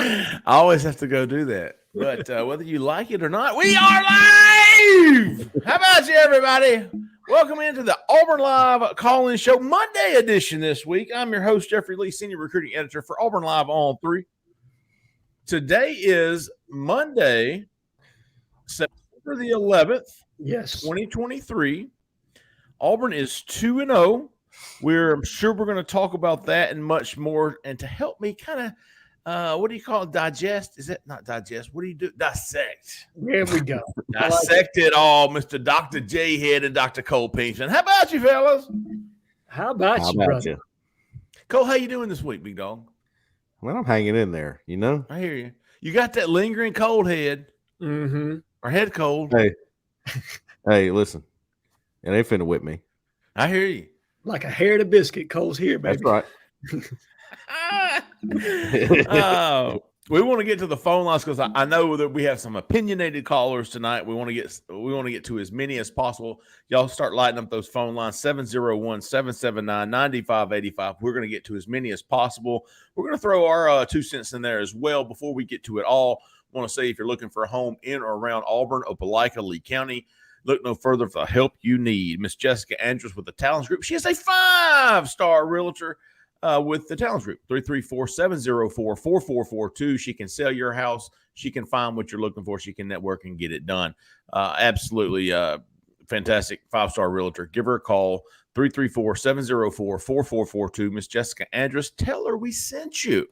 I always have to go do that. But whether you like it or not, we are live. How about you, everybody? Welcome into the Auburn Live call-in show, Monday edition this week. I'm your host, Jeffrey Lee, Senior Recruiting Editor for Auburn Live on 3. Today is Monday, September the 11th, yes, 2023. Auburn is 2-0. I'm sure we're going to talk about that and much more. And to help me kind of, what do you call it? Digest? Is that not digest? What do you do? Dissect. There we go. Dissect it all, Mr. Dr. Jhead and Dr. Cole Pinkston. How about you, fellas? How about you, brother? Cole, how you doing this week, big dog? Well, I'm hanging in there, you know? I hear you. You got that lingering cold head. Mm-hmm. Or head cold. Hey, listen. It ain't finna whip me. I hear you. Like a hair to biscuit. Cole's here, baby. That's right. We want to get to the phone lines because I know that we have some opinionated callers tonight. We want to get to as many as possible. Y'all start lighting up those phone lines, 701-779-9585. We're going to get to as many as possible. We're going to throw our 2 cents in there as well. Before we get to it all, I want to say if you're looking for a home in or around Auburn, Opelika, Lee County, look no further for the help you need. Miss Jessica Andrews with the Talents Group. She is a 5-star realtor with the Talents Group, 334-704-4442. She can sell your house. She can find what you're looking for. She can network and get it done. Absolutely fantastic 5-star realtor. Give her a call, 334-704-4442. Miss Jessica Andrews, tell her we sent you.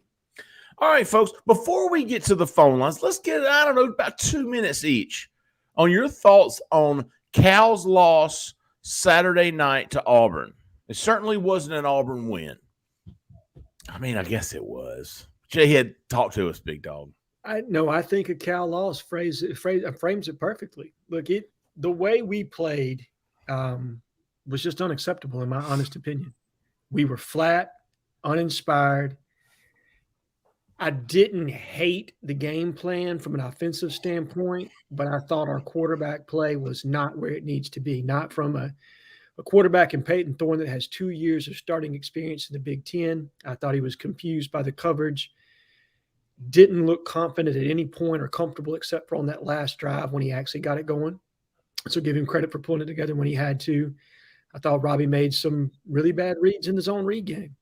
All right, folks, before we get to the phone lines, let's get, about 2 minutes each on your thoughts on Cal's loss Saturday night to Auburn. It certainly wasn't an Auburn win. I mean, I guess it was. Jhead, talk to us, big dog. I think a Cal loss frames it perfectly. Look, the way we played was just unacceptable, in my honest opinion. We were flat, uninspired. I didn't hate the game plan from an offensive standpoint, but I thought our quarterback play was not where it needs to be, not from a quarterback in Peyton Thorne that has 2 years of starting experience in the Big Ten. I thought he was confused by the coverage, didn't look confident at any point or comfortable except for on that last drive when he actually got it going. So give him credit for pulling it together when he had to. I thought Robbie made some really bad reads in the zone read game.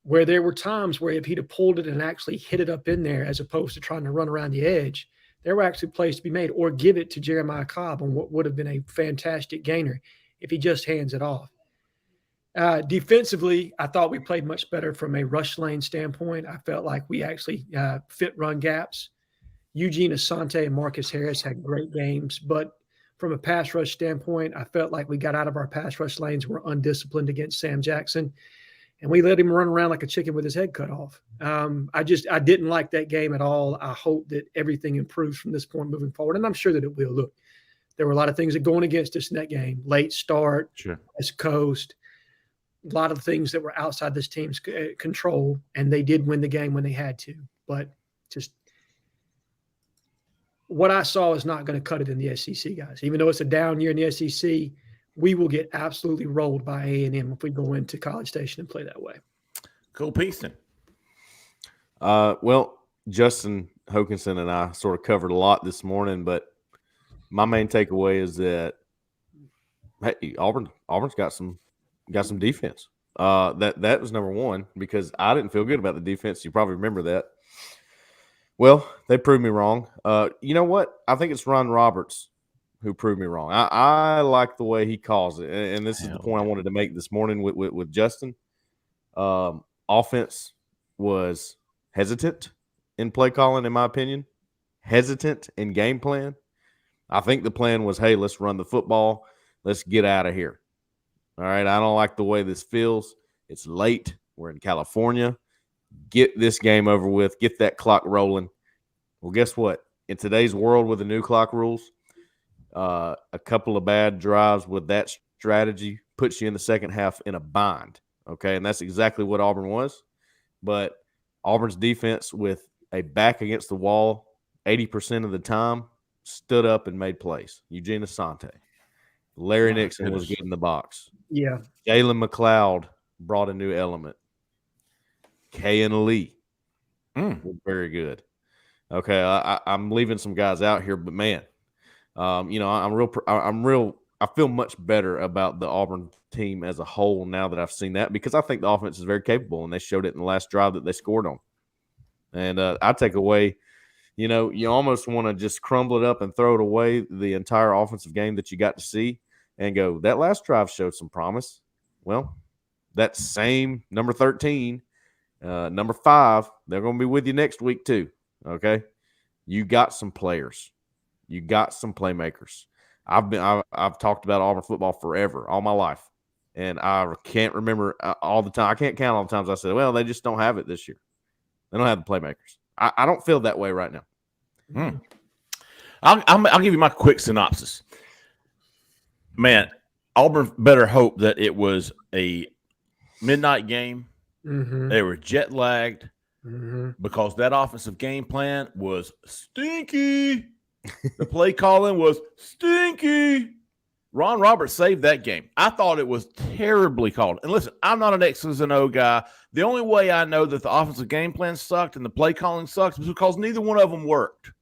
Where there were times where if he'd have pulled it and actually hit it up in there as opposed to trying to run around the edge, there were actually plays to be made, or give it to Jeremiah Cobb on what would have been a fantastic gainer if he just hands it off. Defensively, I thought we played much better from a rush lane standpoint. I felt like we actually fit run gaps. Eugene Asante and Marcus Harris had great games, but from a pass rush standpoint, I felt like we got out of our pass rush lanes, were undisciplined against Sam Jackson, and we let him run around like a chicken with his head cut off. I didn't like that game at all. I hope that everything improves from this point moving forward, and I'm sure that it will. Look, there were a lot of things that going against us in that game. Late start, West Coast, a lot of things that were outside this team's control, and they did win the game when they had to. But just what I saw is not going to cut it in the SEC, guys. Even though it's a down year in the SEC, we will get absolutely rolled by A&M if we go into College Station and play that way. Cole Pinkston. Well, Justin Hokanson and I sort of covered a lot this morning, but my main takeaway is that hey, Auburn's got some defense. That was number one because I didn't feel good about the defense. You probably remember that. Well, they proved me wrong. You know what? I think it's Ron Roberts who proved me wrong. I like the way he calls it, and this is the point I wanted to make this morning with Justin. Offense was hesitant in play calling, in my opinion, hesitant in game plan. I think the plan was, hey, let's run the football. Let's get out of here. All right, I don't like the way this feels. It's late. We're in California. Get this game over with. Get that clock rolling. Well, guess what? In today's world with the new clock rules, a couple of bad drives with that strategy puts you in the second half in a bind, okay? And that's exactly what Auburn was. But Auburn's defense, with a back against the wall 80% of the time, stood up and made plays. Eugene Asante. Larry Nixon was getting the box. Yeah. Jalen McLeod brought a new element. K and Lee. was very good. Okay, I'm leaving some guys out here, but man, I feel much better about the Auburn team as a whole now that I've seen that, because I think the offense is very capable, and they showed it in the last drive that they scored on. And I take away, you almost want to just crumble it up and throw it away, the entire offensive game that you got to see, and go, that last drive showed some promise. Well, that same number 13, number 5, they're going to be with you next week too. Okay, you got some players, you got some playmakers. I've talked about Auburn football forever, all my life, and I can't remember all the time. I can't count all the times I said, well, they just don't have it this year. They don't have the playmakers. I don't feel that way right now. I'll give you my quick synopsis. Man, Auburn better hope that it was a midnight game. They were jet lagged because that offensive game plan was stinky. The play calling was stinky. Ron Roberts saved that game. I thought it was terribly called. And listen, I'm not an X's and O guy. The only way I know that the offensive game plan sucked and the play calling sucked was because neither one of them worked.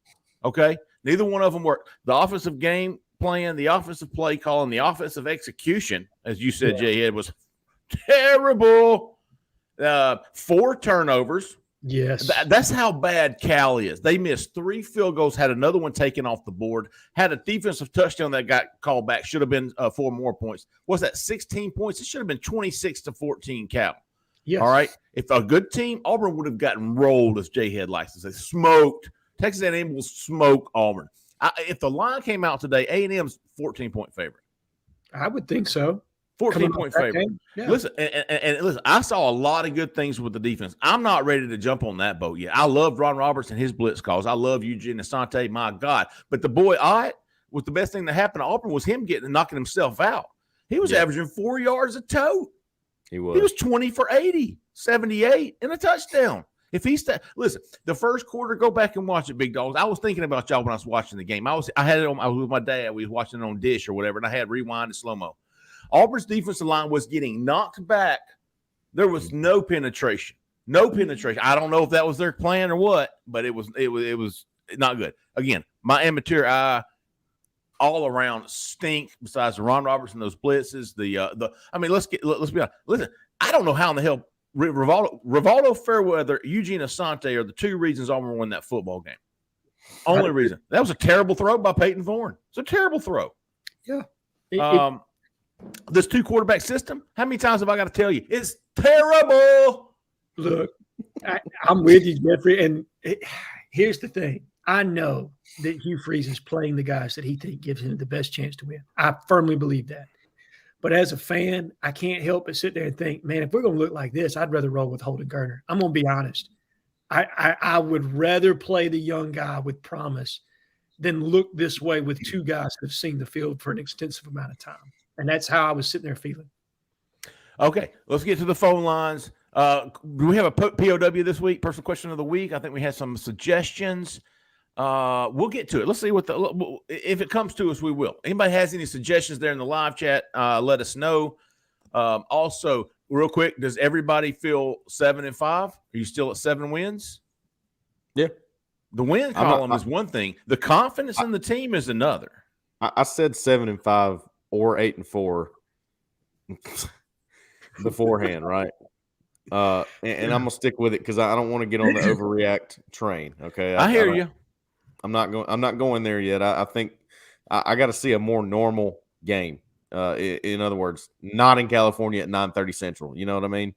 Okay? Neither one of them worked. The offensive game plan, the offensive play calling, the offensive execution, as you said, Jhead, was terrible. 4 turnovers. Yes. That's how bad Cal is. They missed 3 field goals, had another one taken off the board, had a defensive touchdown that got called back. Should have been 4 more points. What's that, 16 points? It should have been 26-14 Cal. Yes. All right? If a good team, Auburn would have gotten rolled, as Jhead likes to say. Smoked. Texas A&M will smoke Auburn. If the line came out today, A&M's 14-point favorite. I would think so. 14-point favorite. Yeah. Listen, and listen, I saw a lot of good things with the defense. I'm not ready to jump on that boat yet. I love Ron Roberts and his blitz calls. I love Eugene Asante, my God. But the boy, was the best thing that happened to Auburn was him knocking himself out. He was averaging 4 yards a tote. He was. He was 20 for 80, 78, and a touchdown. If he's listen, the first quarter, go back and watch it, big dogs. I was thinking about y'all when I was watching the game. I had it on. I was with my dad. We was watching it on Dish or whatever, and I had rewind and slow mo. Auburn's defensive line was getting knocked back. There was no penetration. No penetration. I don't know if that was their plan or what, but it was not good. Again, my amateur eye all around stink. Besides Ron Roberts and those blitzes, let's be honest. Listen, I don't know how in the hell Rivaldo Fairweather, Eugene Asante are the 2 reasons Auburn won that football game. Only reason. That was a terrible throw by Peyton Thorne. It's a terrible throw. Yeah. This 2-quarterback system, how many times have I got to tell you? It's terrible. Look, I'm with you, Jeffrey. And here's the thing. I know that Hugh Freeze is playing the guys that he thinks gives him the best chance to win. I firmly believe that. But as a fan, I can't help but sit there and think, man, if we're going to look like this, I'd rather roll with Holden Gerner. I'm going to be honest. I would rather play the young guy with promise than look this way with 2 guys that have seen the field for an extensive amount of time. And that's how I was sitting there feeling. Okay, let's get to the phone lines. Do we have a POW this week, personal question of the week? I think we had some suggestions. We'll get to it. Let's see if it comes to us, we will. Anybody has any suggestions there in the live chat, let us know. Also, real quick, does everybody feel 7-5? Are you still at 7 wins? Yeah. The win column is one thing. The confidence in the team is another. I said 7-5 or 8-4 beforehand, right? And I'm gonna stick with it because I don't want to get on the overreact train. Okay, I hear you. I'm not going there yet. I think I got to see a more normal game. In other words, not in California at 9:30 Central. You know what I mean?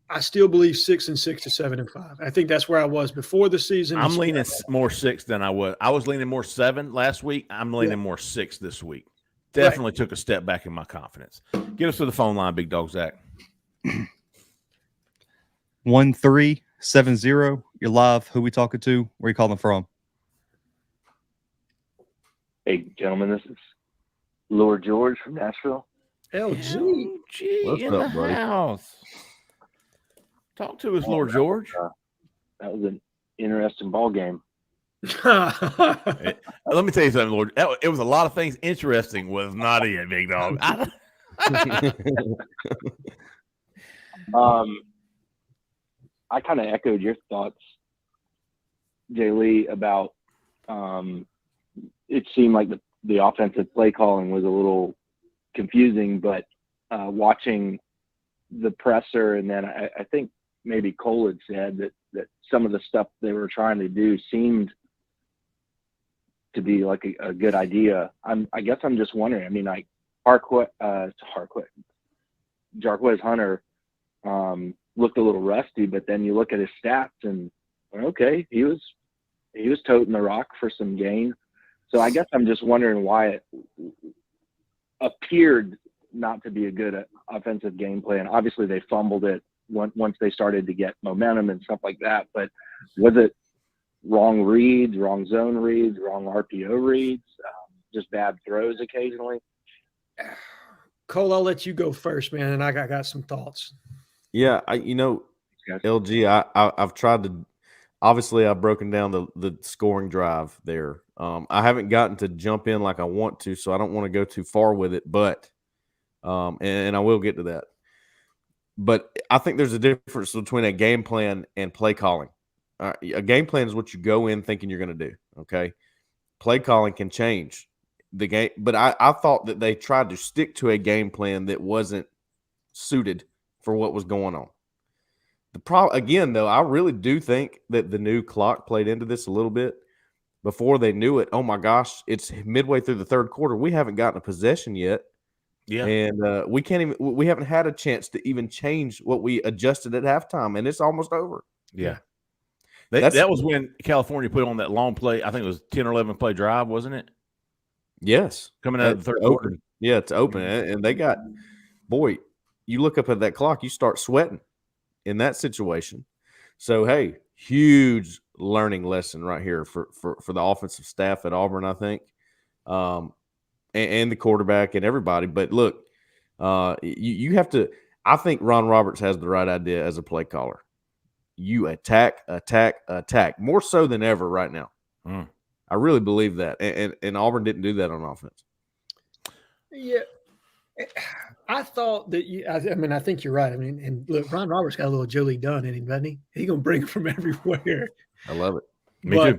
I still believe 6-6 to 7-5. I think that's where I was before the season. I'm leaning more 6 than I was. I was leaning more 7 last week. I'm leaning more 6 this week. Definitely took a step back in my confidence. Get us to the phone line, Big Dog Zach. 1370. You're live. Who we talking to? Where you calling from? Hey, gentlemen, this is Lord George from Nashville. LG. What's in up, the buddy? House. Talk to us, Lord George. That was an interesting ball game. Let me tell you something, Lord. It was a lot of things. Interesting was not it, Big Dog. I kind of echoed your thoughts, Jay Lee, about it seemed like the offensive play calling was a little confusing, but watching the presser, and then I think maybe Cole had said that some of the stuff they were trying to do seemed to be like a good idea. I guess I'm just wondering. I mean, like Jarquez Hunter looked a little rusty, but then you look at his stats and okay, he was toting the rock for some gain. So I guess I'm just wondering why it appeared not to be a good offensive game plan. Obviously, they fumbled it once they started to get momentum and stuff like that. But was it wrong reads, wrong zone reads, wrong RPO reads, just bad throws occasionally? Cole, I'll let you go first, man, and I got some thoughts. Yeah, LG, I've tried to. Obviously, I've broken down the scoring drive there. I haven't gotten to jump in like I want to, so I don't want to go too far with it. But and I will get to that. But I think there's a difference between a game plan and play calling. A game plan is what you go in thinking you're going to do. Okay, play calling can change the game, but I thought that they tried to stick to a game plan that wasn't suited for what was going on. Again, though, I really do think that the new clock played into this a little bit. Before they knew it, oh my gosh, it's midway through the third quarter. We haven't gotten a possession yet. Yeah. And we haven't had a chance to even change what we adjusted at halftime, and it's almost over. Yeah. That was when California put on that long play. I think it was 10 or 11 play drive, wasn't it? Yes. Coming out of the third quarter. Yeah, it's open. And they got, boy, you look up at that clock, you start sweating in that situation. So, hey, huge learning lesson right here for the offensive staff at Auburn, I think, and the quarterback and everybody. But look, you have to – I think Ron Roberts has the right idea as a play caller. You attack, more so than ever right now. I really believe that. And Auburn didn't do that on offense. Yeah. I thought that I think you're right. I mean, and look, Ron Roberts got a little Jolie Dunn in him, doesn't he? He's going to bring it from everywhere. I love it. Me too.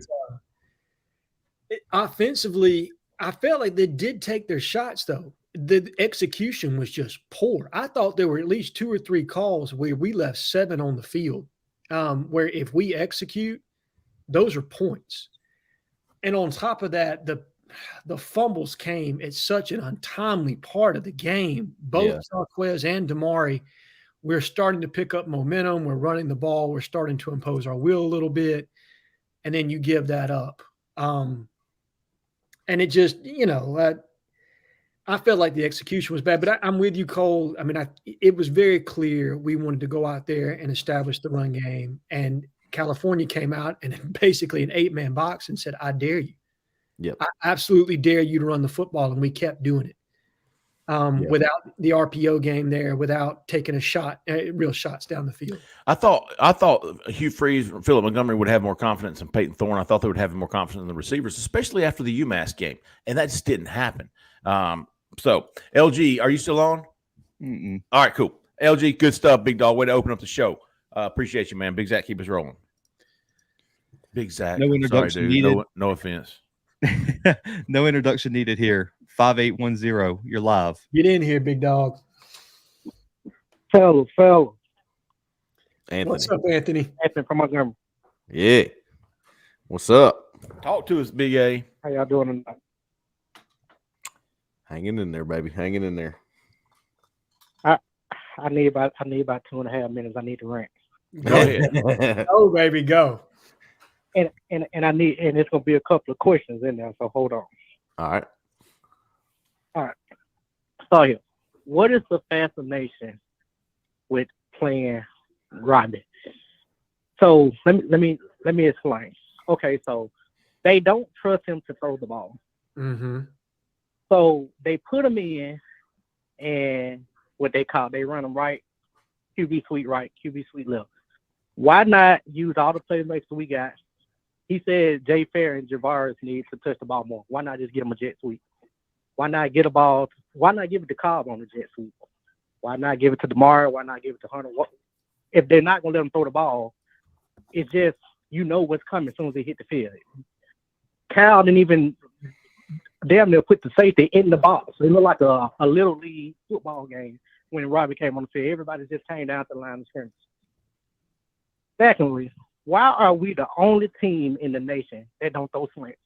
Offensively, I felt like they did take their shots, though. The execution was just poor. I thought there were at least 2 or 3 calls where we left 7 on the field, where if we execute, those are points. And on top of that, the fumbles came at such an untimely part of the game. Both Jarquez and Damari, we're starting to pick up momentum. We're running the ball. We're starting to impose our will a little bit. And then you give that up. And it just, I felt like the execution was bad. But I'm with you, Cole. I mean, it was very clear we wanted to go out there and establish the run game. And California came out and basically an 8-man box and said, I dare you. Yep. I absolutely dare you to run the football, and we kept doing it without the RPO game there, without taking a shot, real shots down the field. I thought Hugh Freeze and Philip Montgomery would have more confidence in Peyton Thorne. I thought they would have more confidence in the receivers, especially after the UMass game, and that just didn't happen. So, LG, are you still on? Mm-mm. All right, cool. LG, good stuff, big dog. Way to open up the show. Appreciate you, man. Big Zach, keep us rolling. Big Zach. No introduction needed. No offense. No introduction needed here. 5810, you're live. Get in here, big dog. Fellas. Anthony. What's up, Anthony? Anthony from Montgomery. Yeah. What's up? Talk to us, Big A. How y'all doing tonight? Hanging in there, baby. Hanging in there. I need about 2.5 minutes. I need to rant. Go ahead. Oh, baby, go. And it's gonna be a couple of questions in there, so hold on. All right. So here, what is the fascination with playing Rodney? So let me explain. Okay, so they don't trust him to throw the ball. Mm-hmm. So they put him in, and they run him right, QB sweep right, QB sweep left. Why not use all the playmakers we got? He said Jay Fair and Javaris need to touch the ball more. Why not just get him a jet sweep? Why not get a ball? Why not give it to Cobb on the jet sweep? Why not give it to DeMar? Why not give it to Hunter? If they're not going to let him throw the ball, It's just you know what's coming as soon as they hit the field. Cal didn't even damn near put the safety in the box. It looked like a little league football game when Robbie came on the field. Everybody just came down to the line of scrimmage. Secondly, why are we the only team in the nation that don't throw slants?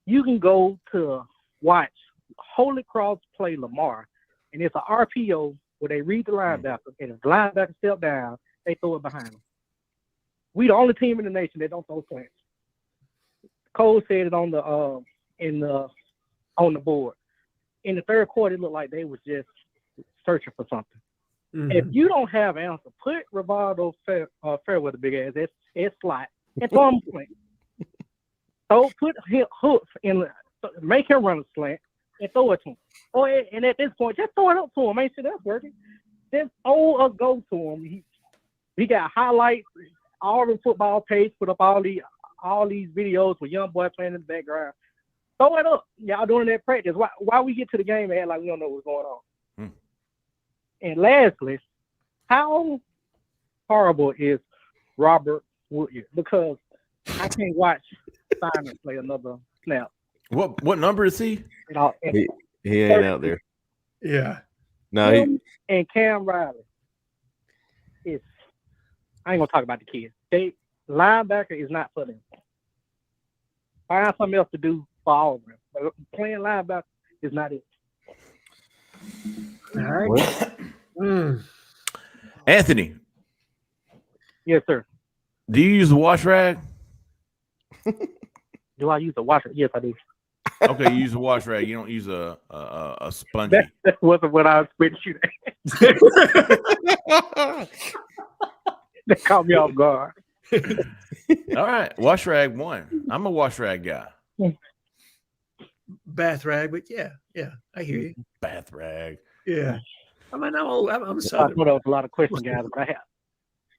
You can go to watch Holy Cross play Lamar, and it's an RPO where they read the linebacker, and if the linebacker step down, they throw it behind them. We the only team in the nation that don't throw slants. Cole said it on the on the board. In the third quarter, it looked like they was just searching for something. Mhm. If you don't have answer, put Rivaldo Fairweather big ass at slot and throw him a slant. So put hooks in, make him run a slant and throw it to him. And at this point, just throw it up to him. Ain't sure that's working. Just throw a go to him. He got highlights. Auburn football page put up all these videos with young boy playing in the background. Throw it up. Y'all doing that practice. Why we get to the game and act like we don't know what's going on? And lastly, how horrible is Robert Woodyard? Because I can't watch Simon play another snap. What number is he? He ain't out there. Yeah. No, Him and Cam Riley. I ain't gonna talk about the kids. Linebacker is not for them. Find something else to do for Auburn. But playing linebacker is not it. All right. Anthony, Yes, sir. do you use a wash rag? Do I use a washer? Yes, I do. Okay, you use a wash rag. You don't use a spongy. That wasn't what I was expecting you to. That caught me off guard. All right, wash rag one. I'm a wash rag guy. Bath rag, but yeah, I hear you. Bath rag. Yeah. I mean, I'm I southern. put up a lot of questions, guys, but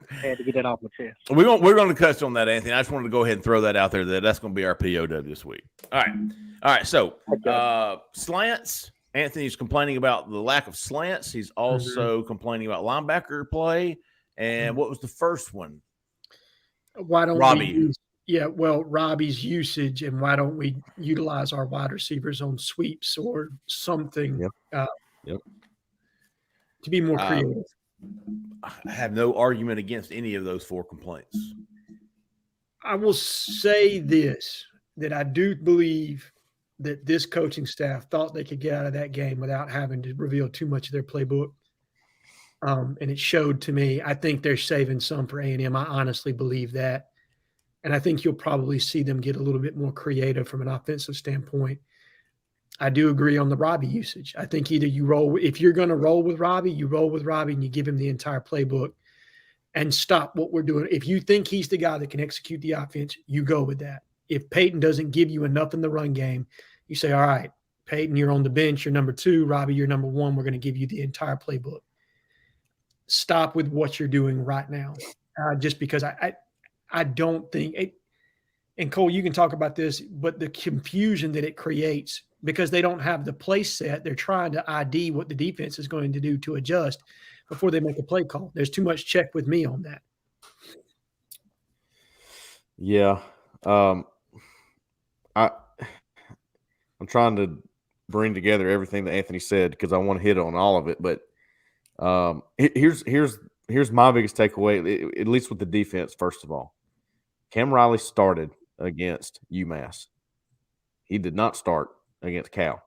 I had to get that off my chest. We're going to touch on that, Anthony. I just wanted to go ahead and throw that out there. That's going to be our POW this week. All right. So slants. Anthony's complaining about the lack of slants. He's also complaining about linebacker play. And what was the first one? Why don't Robbie? Robbie's usage, and why don't we utilize our wide receivers on sweeps or something? Yep. To be more creative. I have no argument against any of those four complaints. I will say this, that I do believe that this coaching staff thought they could get out of that game without having to reveal too much of their playbook. And it showed to me. I think they're saving some for A&M. I honestly believe that. And I think you'll probably see them get a little bit more creative from an offensive standpoint. I do agree on the Robbie usage. I think either you roll – if you're going to roll with Robbie, you roll with Robbie and you give him the entire playbook and stop what we're doing. If you think he's the guy that can execute the offense, you go with that. If Peyton doesn't give you enough in the run game, you say, all right, Peyton, you're on the bench. You're number 2. Robbie, you're number 1. We're going to give you the entire playbook. Stop with what you're doing right now, just because I don't think it, and Cole, you can talk about this, but the confusion that it creates because they don't have the play set. They're trying to ID what the defense is going to do to adjust before they make a play call. There's too much check with me on that. Yeah. I'm trying to bring together everything that Anthony said because I want to hit on all of it, but here's my biggest takeaway, at least with the defense. First of all, Cam Riley started against UMass. He did not start against Cal.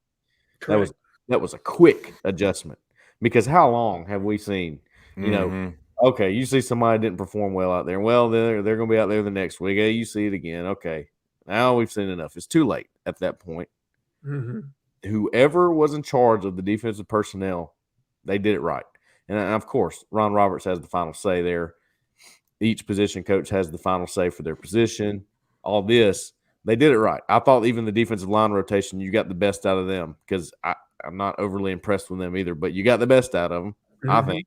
Correct. That was a quick adjustment because how long have we seen? You know, okay, you see somebody didn't perform well out there. Well, they're going to be out there the next week. Hey, you see it again. Okay, now we've seen enough. It's too late at that point. Whoever was in charge of the defensive personnel, they did it right. And of course, Ron Roberts has the final say there. Each position coach has the final say for their position. All this, they did it right. I thought even the defensive line rotation, you got the best out of them because I'm not overly impressed with them either, but you got the best out of them, I think.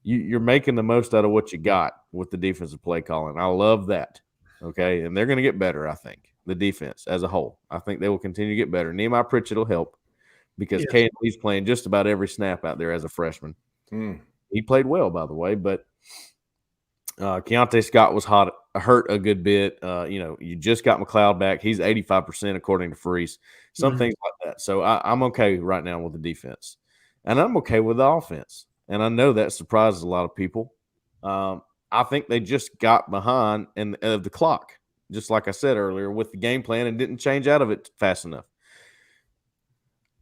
You're making the most out of what you got with the defensive play calling. I love that, okay? And they're going to get better, I think, the defense as a whole. I think they will continue to get better. Nehemiah Pritchett will help. Because K&E's playing just about every snap out there as a freshman. He played well, by the way, but Keontae Scott was hurt a good bit. You just got McLeod back. He's 85% according to Freeze. Some things like that. So I'm okay right now with the defense. And I'm okay with the offense. And I know that surprises a lot of people. I think they just got behind of the clock, just like I said earlier, with the game plan and didn't change out of it fast enough.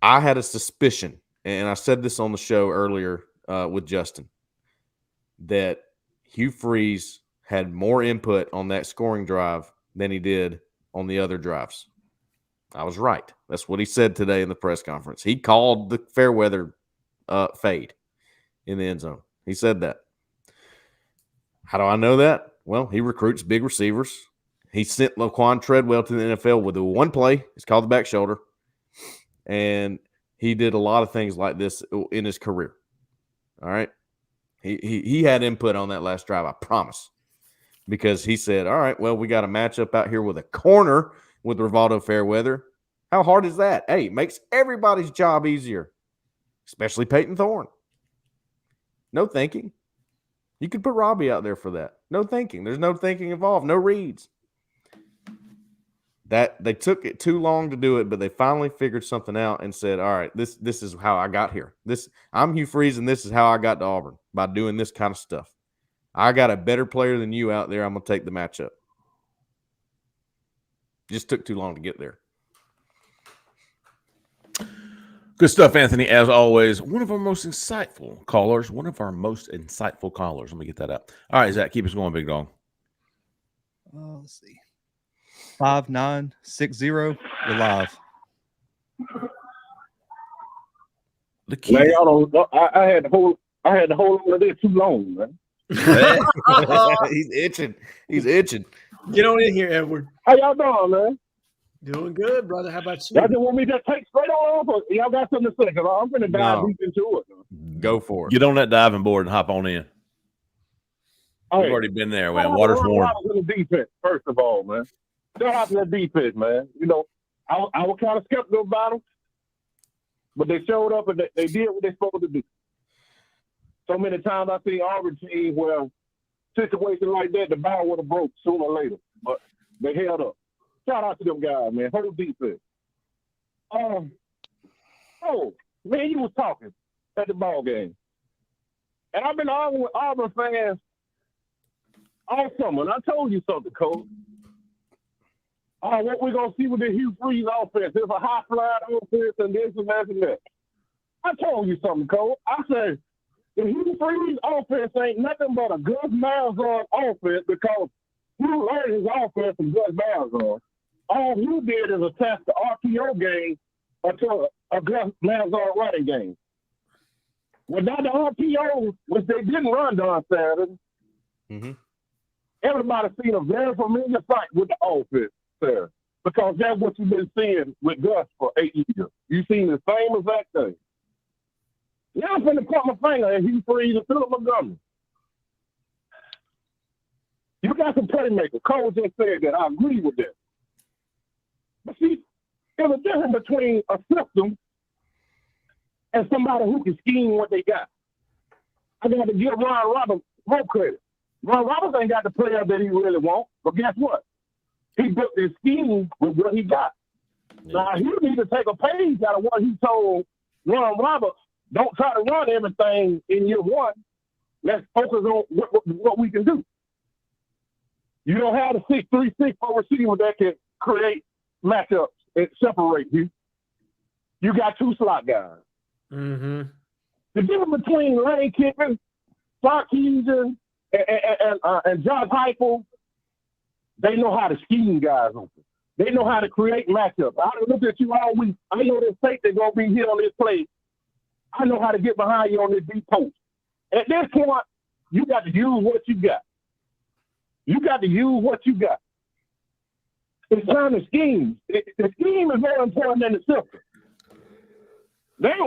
I had a suspicion, and I said this on the show earlier with Justin, that Hugh Freeze had more input on that scoring drive than he did on the other drives. I was right. That's what he said today in the press conference. He called the Fairweather fade in the end zone. He said that. How do I know that? Well, he recruits big receivers. He sent Laquan Treadwell to the NFL with one play. It's called the back shoulder. And he did a lot of things like this in his career. All right. He had input on that last drive, I promise. Because he said, all right, well, we got a matchup out here with a corner with Rivaldo Fairweather. How hard is that? Hey, it makes everybody's job easier, especially Peyton Thorne. No thinking. You could put Robbie out there for that. No thinking. There's no thinking involved. No reads. That they took it too long to do it, but they finally figured something out and said, all right, this is how I got here. I'm Hugh Freeze, and this is how I got to Auburn, by doing this kind of stuff. I got a better player than you out there. I'm going to take the matchup. Just took too long to get there. Good stuff, Anthony, as always. One of our most insightful callers. Let me get that up. All right, Zach, keep us going, big dog. Let's see. 5960. You're live. The key. Man, y'all don't. I had to hold on to this too long, man. He's itching. He's itching. Get on in here, Edward. How y'all doing, man? Doing good, brother. How about you? Y'all just want me to take straight on off, or y'all got something to say? Because I'm going to dive deep into it. Go for it. Get on that diving board and hop on in. All We've right. already been there, man. Water's warm. In the defense, first of all, man. Shout out to the defense, man. You know, I was kind of skeptical about them, but they showed up and they did what they're supposed to do. So many times I see Auburn teams where situations like that, the ball would have broke sooner or later, but they held up. Shout out to them guys, man. Whole defense. Man, you was talking at the ball game. And I've been arguing with Auburn fans all summer. And I told you something, Coach. What we're going to see with the Hugh Freeze offense. There's a high-flying offense and this and that and that. I told you something, Coach. I said, the Hugh Freeze offense ain't nothing but a Gus Malzahn offense because Hugh learned his offense from Gus Malzahn. All Hugh did is attach the RPO game to a Gus Malzahn running game. Without the RPO, which they didn't run on Saturday, everybody's seen a very familiar sight with the offense there because that's what you've been seeing with Gus for 8 years. You've seen the same exact thing. Now I'm going to put my finger at Hugh Freeze and Philip Montgomery. You got some playmakers. Cole just said that. I agree with that. But see, there's a difference between a system and somebody who can scheme what they got. I got to give Ron Roberts more credit. Ron Roberts ain't got the player that he really wants, but guess what? He built his scheme with what he got. Yeah. Now, he need to take a page out of what he told Ron Roberts. Don't try to run everything in year one. Let's focus on what we can do. You don't have the 6'3", 6'4" receiver that can create matchups and separate you. You got two slot guys. Mm-hmm. The difference between Lane Kiffin, Sarkisian, and Josh Heupel, they know how to scheme guys open. They know how to create matchups. I look at you all week. I know this safety going to be here on this play. I know how to get behind you on this deep post. At this point, you got to use what you got. You got to use what you got. It's time to scheme. The scheme is more important than the system.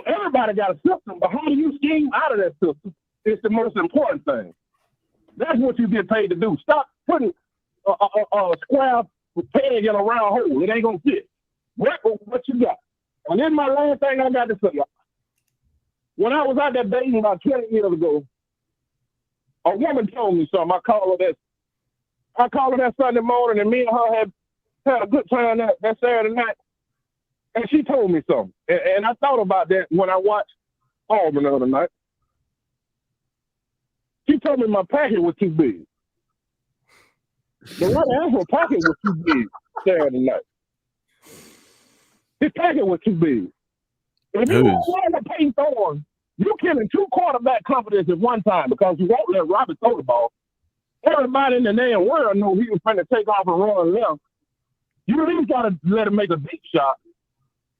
Everybody got a system, but how do you scheme out of that system? It's the most important thing. That's what you get paid to do. Stop putting a square peg in a round hole. It ain't going to fit. What you got? And then my last thing I got to say. When I was out there dating about 20 years ago, A woman told me something. I called her that Sunday morning, and me and her had a good time that Saturday night. And she told me something. And I thought about that when I watched Auburn the other night. She told me my packet was too big. The white actual packet was too big Saturday night. His packet was too big. If you want to pay Thorne, you're killing 2 quarterback confidence at one time because you won't let Robert throw the ball. Everybody in the damn world knew he was trying to take off and run left. You at least got to let him make a deep shot.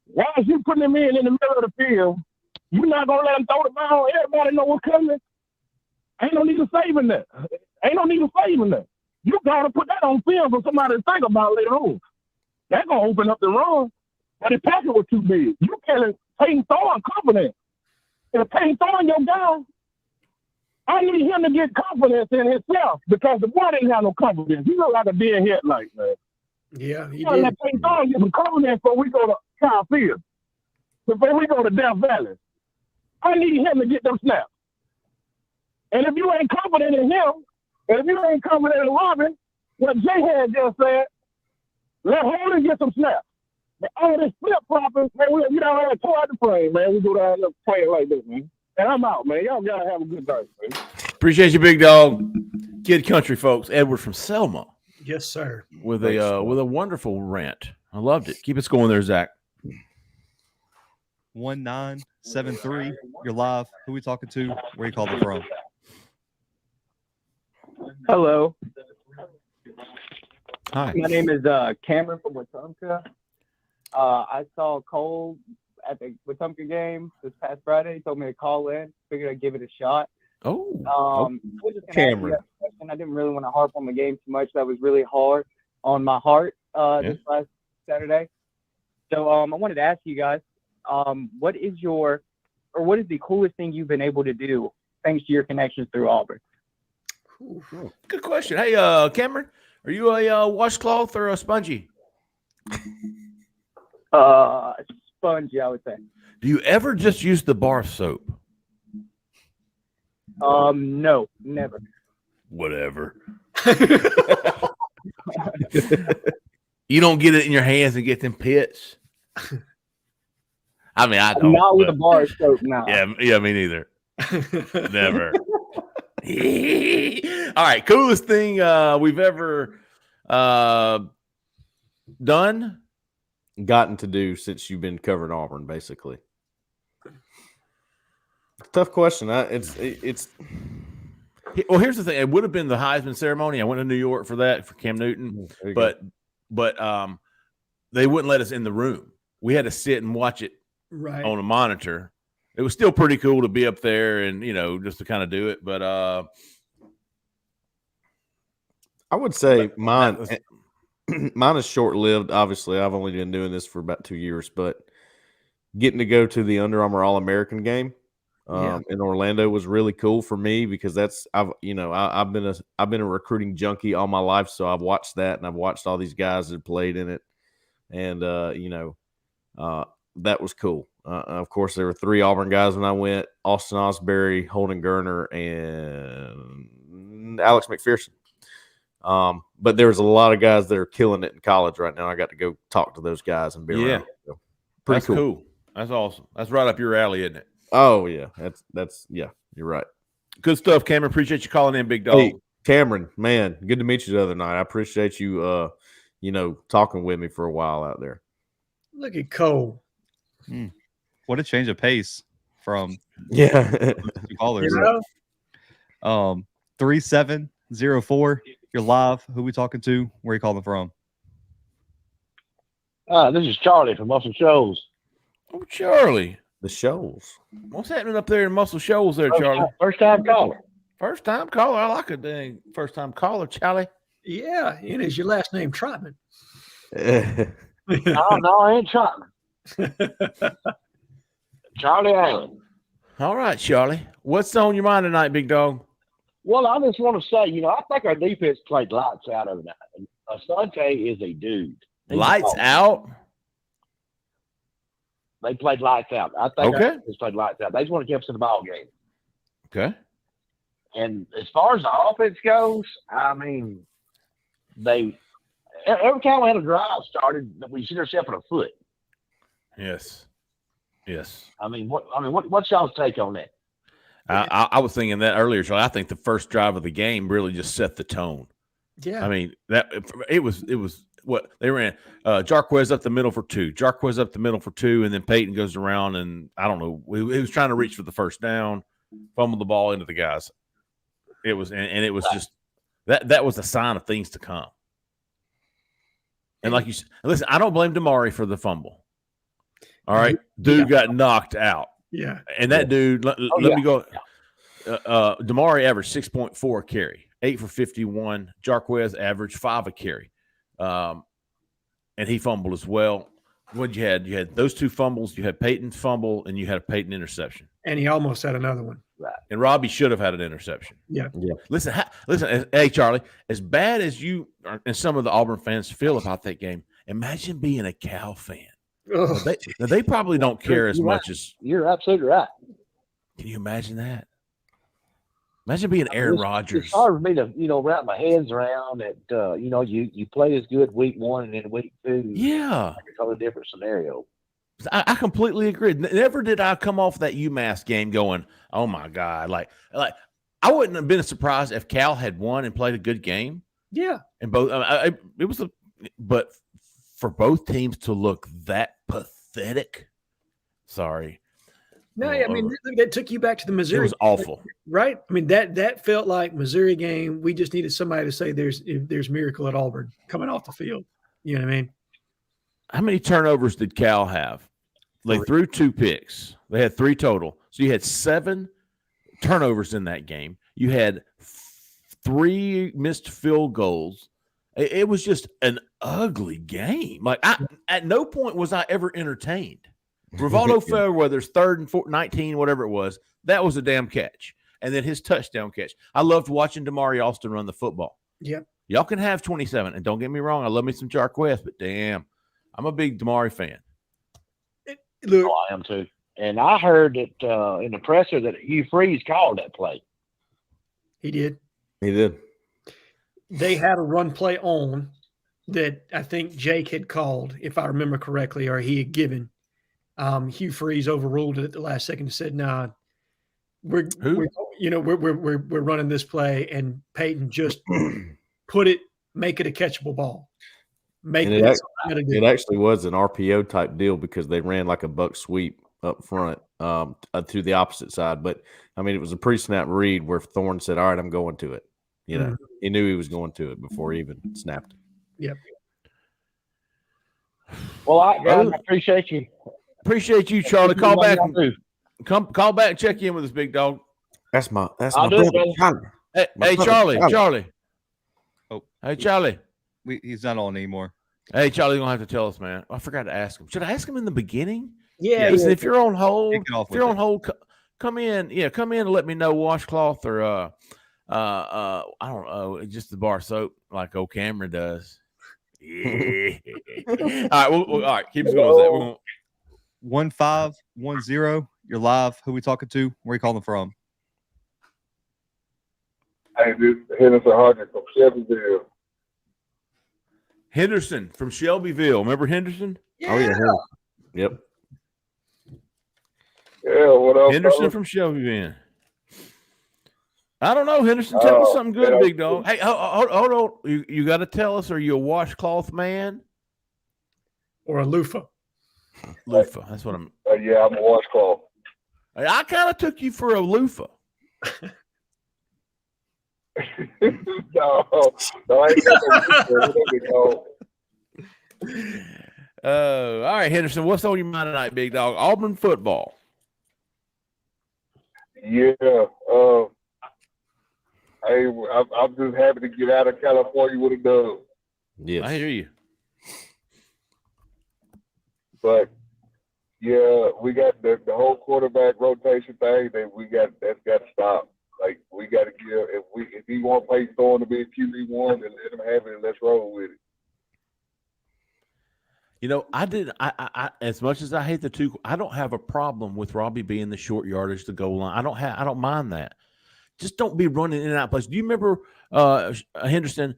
Why is you putting him in the middle of the field? You're not going to let him throw the ball. Everybody know what's coming. Ain't no need of saving that. You got to put that on film for somebody to think about later on. That's going to open up the run. But the packet was too big. You can't Peyton Thorne confidence. If Peyton Thorne your guy, I need him to get confidence in himself because the boy didn't have no confidence. He looked like a dead headlight, man. Yeah, he did. Let Peyton Thorne get some confidence before we go to Kyle Field. Before we go to Death Valley. I need him to get them snaps. And if you ain't confident in him, and if you ain't confident in Robin, what Jhead just said, let Holden get some snaps. But all this flip-flopping, man, we don't have to pull out the frame, man. We go down and play it like this, man. And I'm out, man. Y'all got to have a good night, man. Appreciate you, big dog. Kid Country, folks. Edward from Selma. Yes, sir. With a wonderful rant. I loved it. Keep us going there, Zach. 1973. You're live. Who we talking to? Where you calling from? Hello. Hi. My name is Cameron from Wetumpka. I saw Cole at the Wetumpka game this past Friday. He told me to call in. Figured I'd give it a shot. Oh. I was just gonna ask you that question. I didn't really want to harp on the game too much. That was really hard on my heart this last Saturday. So I wanted to ask you guys, what is the coolest thing you've been able to do thanks to your connections through Auburn? Good question. Hey, Cameron, are you a washcloth or a spongy? Spongy, I would say. Do you ever just use the bar soap? No, never. Whatever. You don't get it in your hands and get them pits. I mean, I don't. Not with a bar soap now. Yeah, me neither. Never. All right, coolest thing we've ever done? Gotten to do since you've been covering Auburn, basically. Tough question. It's. Well, here's the thing. It would have been the Heisman ceremony. I went to New York for that for Cam Newton, but they wouldn't let us in the room. We had to sit and watch it on a monitor. It was still pretty cool to be up there and, just to kind of do it. But I would say mine is short-lived. Obviously, I've only been doing this for about 2 years, but getting to go to the Under Armour All-American game in Orlando was really cool for me because I've been a recruiting junkie all my life, so I've watched that and I've watched all these guys that played in it, and that was cool. Of course, there were 3 Auburn guys when I went: Austin Osbury, Holden Gerner, and Alex McPherson. But there's a lot of guys that are killing it in college right now. I got to go talk to those guys and be around. So, pretty cool. That's awesome. That's right up your alley, isn't it? Oh yeah, that's you're right. Good stuff, Cameron. Appreciate you calling in, big dog. Hey, Cameron, man, good to meet you the other night. I appreciate you, talking with me for a while out there. Look at Cole. What a change of pace from callers. 3704. You're live. Who we talking to? Where are you calling from? This is Charlie from Muscle Shoals. Oh, Charlie. The Shoals. What's happening up there in Muscle Shoals there, Charlie? First time caller. First time caller. I like a dang first time caller, Charlie. Yeah, and is your last name Trotman? No, I ain't Trotman. Charlie Allen. All right, Charlie. What's on your mind tonight, big dog? Well, I just want to say, I think our defense played lights out of that. Asante is a dude. Lights out? They played lights out. I think our defense played lights out. They just want to keep us in the ball game. Okay. And as far as the offense goes, I mean, every time we had a drive started, we shoot ourselves in the foot. Yes. I mean, what's y'all's take on that? I was thinking that earlier, Charlie. I think the first drive of the game really just set the tone. Yeah. I mean, it was what they ran. Jarquez up the middle for 2. Jarquez up the middle for 2, and then Peyton goes around, and I don't know. He was trying to reach for the first down, fumbled the ball into the guys. It was, and it was just that was a sign of things to come. And like you said, listen, I don't blame Damari for the fumble. All right, dude got knocked out. Yeah, and that dude. Let me go. Damari averaged 6.4 carry, 8 for 51. Jarquez averaged 5 a carry, and he fumbled as well. What you had? You had those 2 fumbles. You had Peyton's fumble, and you had a Peyton interception. And he almost had another one. Right. And Robbie should have had an interception. Yeah. Listen, hey Charlie, as bad as you and some of the Auburn fans feel about that game, imagine being a Cal fan. They probably don't care as much as you're absolutely right. Can you imagine that? Imagine being Aaron Rodgers. It's hard for me to wrap my hands around that. You play as good week 1 and then week 2. Yeah, it's a totally different scenario. I completely agree. Never did I come off that UMass game going, "Oh my God!" Like I wouldn't have been surprised if Cal had won and played a good game. Yeah, and both but for both teams to look that pathetic. Sorry. No, I mean that took you back to the Missouri. It was awful, right? I mean that felt like Missouri game. We just needed somebody to say there's miracle at Auburn coming off the field. You know what I mean? How many turnovers did Cal have? They threw 2 picks. They had 3 total. So you had 7 turnovers in that game. You had 3 missed field goals. It was just an ugly game. Like at no point was I ever entertained. Rivaldo Fairweather's 3rd and 19, whatever it was, that was a damn catch. And then his touchdown catch. I loved watching Damari Alston run the football. Yep. Y'all can have 27. And don't get me wrong, I love me some Jarquez, but damn, I'm a big Damari fan. Look, I am too. And I heard that in the presser that Hugh Freeze called that play. He did. They had a run play on that I think Jake had called, if I remember correctly, or he had given. Hugh Freeze overruled it at the last second and said, "Nah, we're running this play," and Peyton just make it a catchable ball. It actually was an RPO type deal because they ran like a buck sweep up front to the opposite side. But I mean, it was a pre-snap read where Thorne said, "All right, I'm going to it." He knew he was going to it before he even snapped it. Yep. Well, I appreciate you. Appreciate you, Charlie. Call back and check in with us, big dog. That's my brother, Charlie. Hey, Charlie. Oh, hey, Charlie. He's not on anymore. Hey, Charlie, you're gonna have to tell us, man. I forgot to ask him. Should I ask him in the beginning? Yeah. Listen, if you're on hold, come in. Yeah, come in and let me know washcloth or I don't know, just the bar soap like old Cameron does. Yeah. All right. Keep us going. 1510. You're live. Who we talking to? Where you calling from? Hey, this is Henderson Hodges from Shelbyville. Henderson from Shelbyville. Remember Henderson? Yeah. Oh, yeah. Henderson. Yep. Yeah, what up? Henderson fellas? from Shelbyville. I don't know, Henderson. Tell us something good, big dog. Hey, hold on. You got to tell us, are you a washcloth man? Or a loofah? Lofa. That's what I'm. Yeah, I'm a washcloth. I kind of took you for a loofah. no, I ain't got no. All right, Henderson. What's on your mind tonight, big dog? Auburn football. Yeah. Hey, I'm just happy to get out of California with a dub. Yes. I hear you. But yeah, we got the whole quarterback rotation thing that's got to stop. Like we got to give if he want Peyton Thorne to be a QB1, then let him have it and let's roll with it. You know, I as much as I hate the two, I don't have a problem with Robbie being the short yardage to goal line. I don't mind that. just don't be running in and out of place. Do you remember Henderson?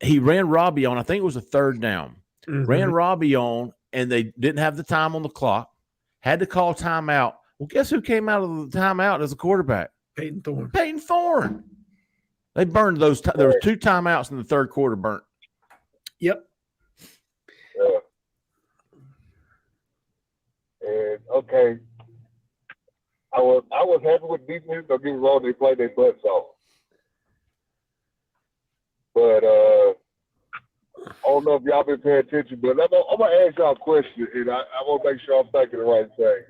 He ran Robbie on, I think it was a third down. Ran Robbie on, and they didn't have the time on the clock. Had to call timeout. Well, guess who came out of the timeout as a quarterback? Peyton Thorne. Peyton Thorne. They burned those. There was 2 timeouts in the third quarter burnt. Yep. And okay, I was happy with defense. Don't get me wrong, they played their butts off. But I don't know if y'all been paying attention, but I'm gonna ask y'all a question, and I want to make sure I'm thinking the right thing.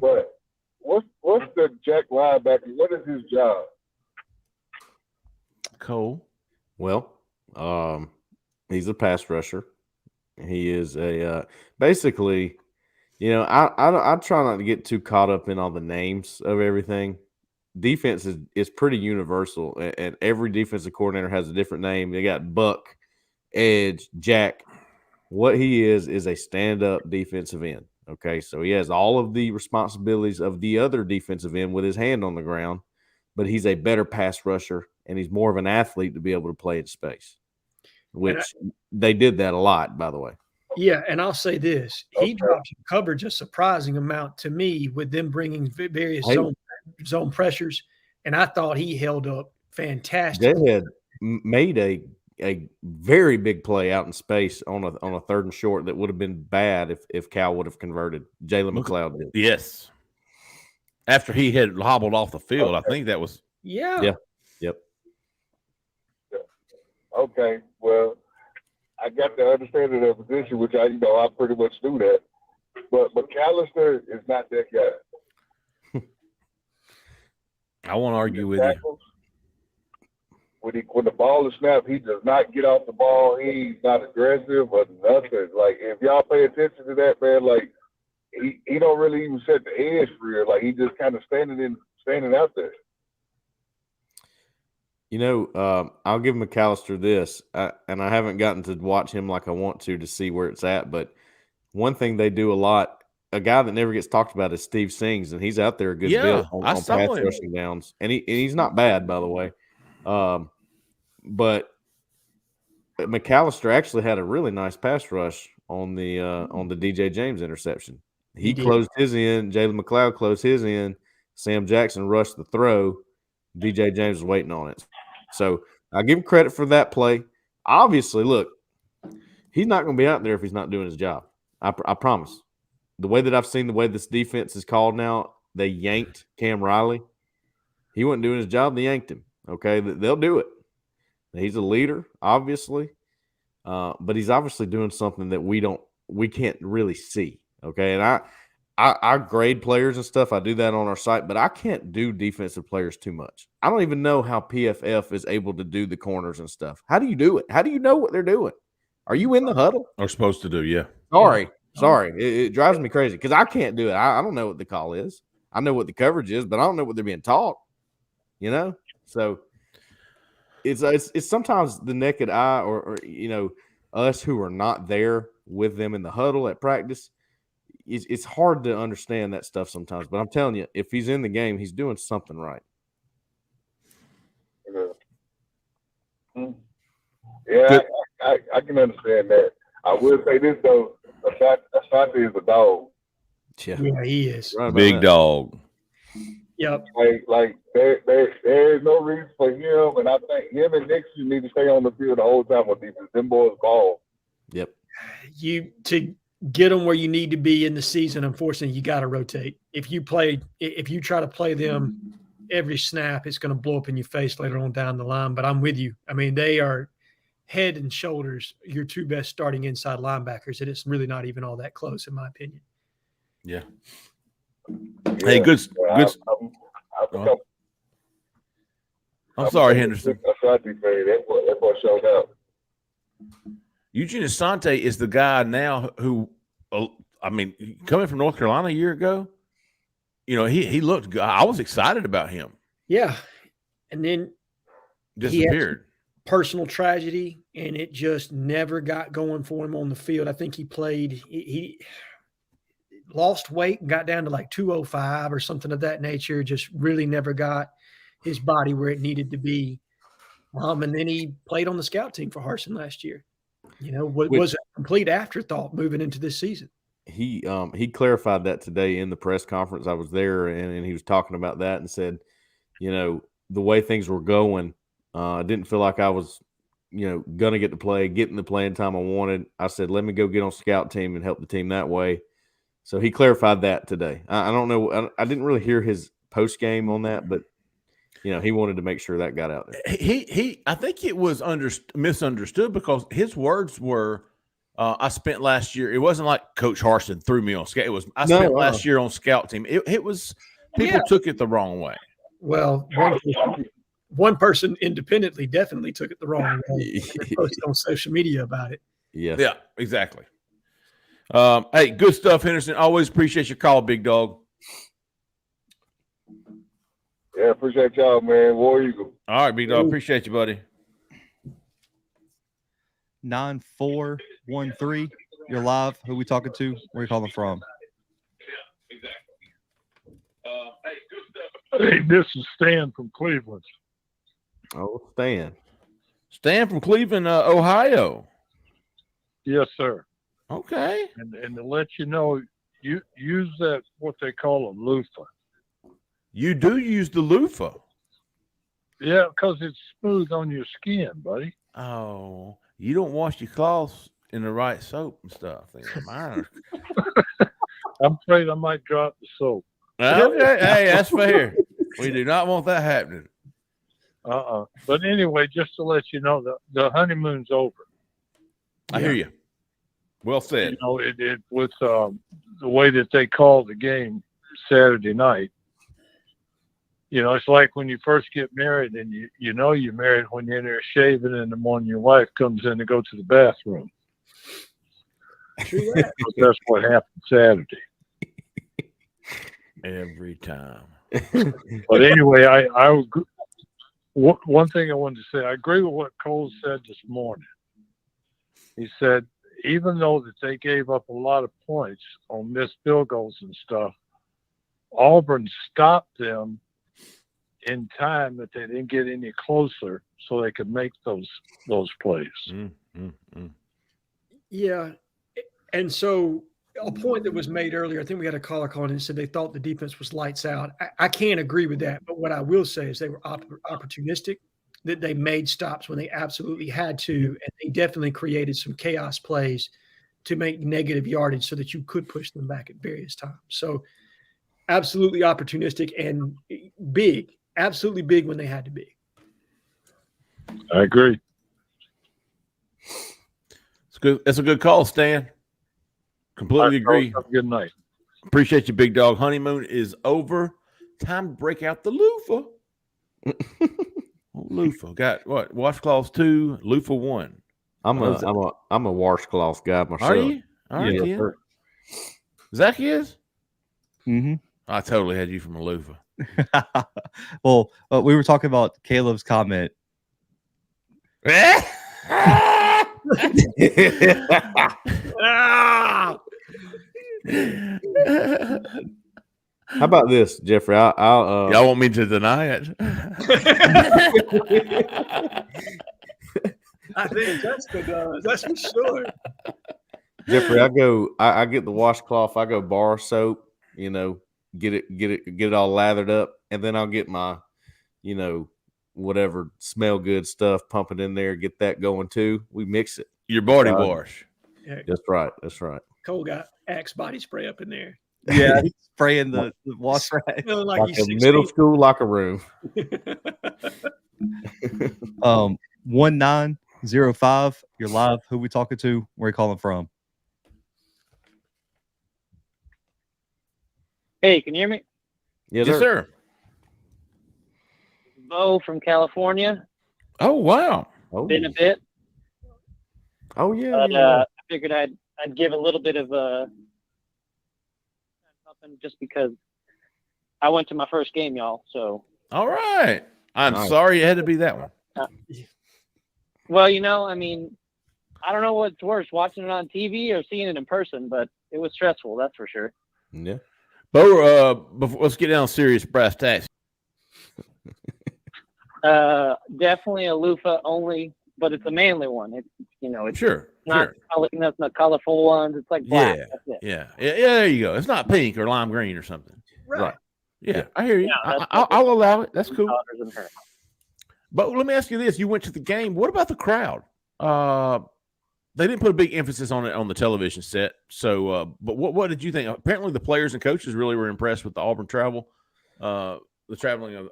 But what's the Jack linebacker? What is his job? Cole. Well, he's a pass rusher. He is a basically, you know, I try not to get too caught up in all the names of everything. Defense is pretty universal, and every defensive coordinator has a different name. They got Buck, Edge, Jack. What he is a stand-up defensive end. Okay, so he has all of the responsibilities of the other defensive end with his hand on the ground, but he's a better pass rusher, and he's more of an athlete to be able to play in space, which they did that a lot, by the way. Yeah, and I'll say this. He dropped coverage a surprising amount to me with them bringing various zone pressures, and I thought he held up fantastic. Jhead made a very big play out in space on a third and short that would have been bad if Cal would have converted. Jalen McLeod did. Yes. After he had hobbled off the field, I think that was. Yeah. Yep. Okay, well, I got the understanding of the position, which I pretty much knew that. But McAllister is not that guy. I won't argue with you. When the ball is snapped, he does not get off the ball. He's not aggressive or nothing. Like, if y'all pay attention to that, man, like, he don't really even set the edge for real. Like, he just kind of standing out there. You know, I'll give McAllister this, and I haven't gotten to watch him like I want to see where it's at, but one thing they do a lot, a guy that never gets talked about is Steve Sings, and he's out there a good bit on pass rushing downs, and he's not bad, by the way. But McAllister actually had a really nice pass rush on the DJ James interception. He closed his end. Jalen McLeod closed his end. Sam Jackson rushed the throw. DJ James was waiting on it. So I give him credit for that play. Obviously, look, he's not going to be out there if he's not doing his job. I promise. The way that I've seen the way this defense is called now, they yanked Cam Riley. He wasn't doing his job. They yanked him. Okay, they'll do it. He's a leader, obviously, but he's obviously doing something that we can't really see. Okay, and I grade players and stuff. I do that on our site, but I can't do defensive players too much. I don't even know how PFF is able to do the corners and stuff. How do you do it? How do you know what they're doing? Are you in the huddle? They're supposed to do, yeah. Sorry. It drives me crazy because I can't do it. I don't know what the call is. I know what the coverage is, but I don't know what they're being taught. You know, so it's sometimes the naked eye or you know, us who are not there with them in the huddle at practice. It's hard to understand that stuff sometimes, but I'm telling you, if he's in the game, he's doing something right. Yeah, I can understand that. I will say this though, Asante is a dog. Yeah, he is. Right, big dog. Yep. Like there is no reason for him, and I think him and Nixon need to stay on the field the whole time with defense. Them boys ball. Yep. To get them where you need to be in the season, unfortunately, you got to rotate. If you try to play them every snap, it's going to blow up in your face later on down the line. But I'm with you. I mean, they are head and shoulders your two best starting inside linebackers, and it's really not even all that close, in my opinion. Yeah. Hey, good. I'm sorry, Henderson. That boy showed up. Eugene Asante is the guy now who, I mean, coming from North Carolina a year ago, you know, he looked good. I was excited about him. Yeah. And then disappeared. Personal tragedy, and it just never got going for him on the field. I think he lost weight and got down to like 205 or something of that nature, just really never got his body where it needed to be. And then he played on the scout team for Harsin last year. Was a complete afterthought moving into this season. He clarified that today in the press conference. I was there, and he was talking about that and said, the way things were going, I didn't feel like I was, gonna get to play, getting the playing time I wanted. I said, let me go get on scout team and help the team that way. So he clarified that today. I don't know. I didn't really hear his post game on that, but he wanted to make sure that got out there. I think it was misunderstood because his words were, I spent last year. It wasn't like Coach Harsin threw me on scout. It was spent last year on scout team. It was people took it the wrong way. Well, one person independently definitely took it the wrong way and posted on social media about it. Yeah, exactly. Hey, good stuff, Henderson. Always appreciate your call, big dog. Yeah, appreciate y'all, man. War Eagle. All right, big dog. Appreciate you, buddy. 9413. You're live. Who we talking to? Where you calling from? Hey, this is Stan from Cleveland. Oh, Stan. Stan from Cleveland, Ohio. Yes, sir. Okay. And to let you know, you use that what they call a loofah. You do use the loofah. Yeah, because it's smooth on your skin, buddy. Oh, you don't wash your cloths in the right soap and stuff. Mine I'm afraid I might drop the soap. Okay, hey, that's fair. We do not want that happening. But anyway, just to let you know, the honeymoon's over. I hear you. Well said. It with the way that they called the game Saturday night. It's like when you first get married and you're married when you're in there shaving and the morning your wife comes in to go to the bathroom. That's what happened Saturday. Every time. But anyway, one thing I wanted to say, I agree with what Cole said this morning. He said, even though that they gave up a lot of points on missed field goals and stuff, Auburn stopped them in time that they didn't get any closer so they could make those plays. Yeah. And so a point that was made earlier, I think we had a caller calling and said they thought the defense was lights out. I can't agree with that. But what I will say is they were opportunistic, that they made stops when they absolutely had to. And they definitely created some chaos plays to make negative yardage so that you could push them back at various times. So absolutely opportunistic and big. Absolutely big when they had to be. I agree. It's good. That's a good call, Stan. Completely agree. Have a good night. Appreciate you, big dog. Honeymoon is over. Time to break out the loofah. Loofah. Got what? Washcloths 2, loofah 1. I'm a washcloth guy myself. Are you? All right, Yeah, Ken. sir. Zach is? Mm-hmm. I totally had you from a loofah. Well, we were talking about Caleb's comment. How about this, Jeffrey? Y'all want me to deny it? I think Jessica does. That's for sure. Jeffrey, I get the washcloth. I go bar soap. Get it all lathered up, and then I'll get my, whatever smell good stuff, pump it in there, get that going too. We mix it. Your body wash. Yeah. That's right. That's right. Cole got Axe body spray up in there. Yeah, he's spraying the wash rag. Like Like he's a 16. middle school locker room. 1905. You're live. Who we talking to? Where you calling from? Hey, can you hear me? Yes, Yes, sir. Bo from California. Oh, wow. Oh, Been a bit, oh yeah. but yeah. I figured I'd give a little bit of something just because I went to my first game, y'all. So. All right. I'm Nice. sorry it had to be that one. Well, I mean, I don't know what's worse, watching it on TV or seeing it in person, but it was stressful, that's for sure. Yeah. Bo, let's get down to serious brass tacks. Definitely a loofah only, but it's a manly one. It's it's Sure. not it's not colorful ones. It's like black. Yeah. That's it. Yeah. There you go. It's not pink or lime green or something. Right. Yeah, I hear you. Yeah, I'll allow it. That's cool. Daughters and her. But let me ask you this: you went to the game. What about the crowd? They didn't put a big emphasis on it on the television set. So, but what did you think? Apparently, the players and coaches really were impressed with the Auburn travel, the traveling of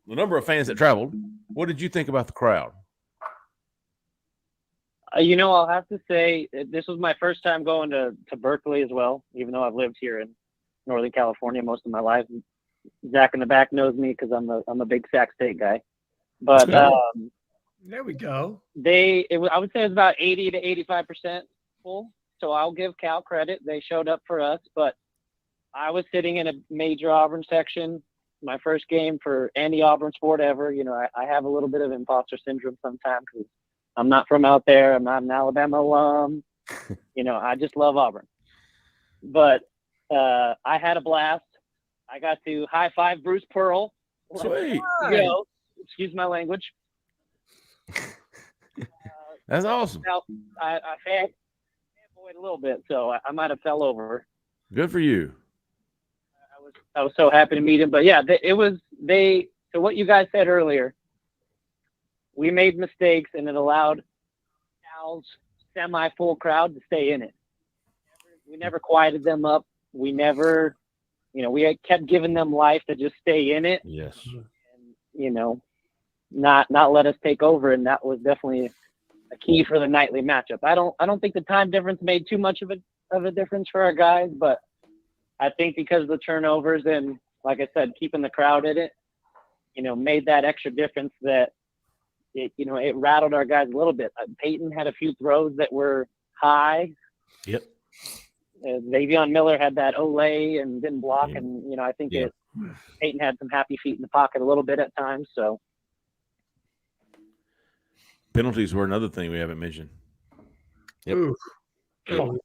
the number of fans that traveled. What did you think about the crowd? I'll have to say this was my first time going to Berkeley as well, even though I've lived here in Northern California most of my life. Zach in the back knows me because I'm a big Sac State guy. But there we go. I would say it was about 80 to 85% full. So I'll give Cal credit. They showed up for us, but I was sitting in a major Auburn section. My first game for any Auburn sport ever. I have a little bit of imposter syndrome sometimes because I'm not from out there. I'm not an Alabama alum. I just love Auburn. But I had a blast. I got to high five Bruce Pearl. Sweet. Excuse my language. That's awesome. Now, I fanboyed a little bit, so I might have fell over. Good for you. I was so happy to meet him. But yeah, so what you guys said earlier, we made mistakes and it allowed Cal's semi-full crowd to stay in it. We never quieted them up. We never, we kept giving them life to just stay in it. Yes. And, not let us take over. And that was definitely a key for the nightly matchup. I don't think the time difference made too much of a difference for our guys, but I think because of the turnovers and, like I said, keeping the crowd in it, made that extra difference that it rattled our guys a little bit. Peyton had a few throws that were high. Yep. Davion Miller had that Olay and didn't block, and I think Peyton had some happy feet in the pocket a little bit at times. So penalties were another thing we haven't mentioned. Yep. Ooh. Oh, yeah.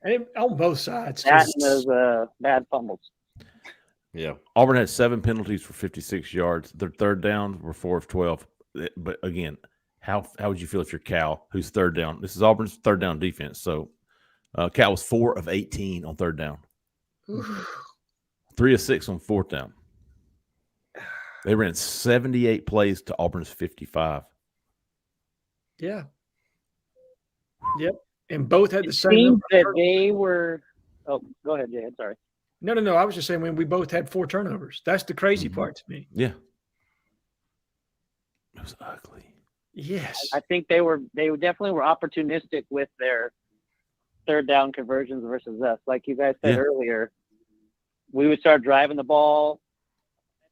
And on both sides. That and those bad fumbles. Yeah. Auburn had 7 penalties for 56 yards. Their third down were 4 of 12. But again, how would you feel if you're Cal, who's third down? This is Auburn's third down defense. So Cal was 4 of 18 on third down. 3 of 6 on fourth down. They ran 78 plays to Auburn's 55. Yeah. Yep. And both had the It same seems number. that they were – oh, go ahead, Jhead. Sorry. No. I was just saying when we both had 4 turnovers. That's the crazy part to me. Yeah. It was ugly. Yes. I think they definitely were opportunistic with their third down conversions versus us. Like you guys said earlier, we would start driving the ball.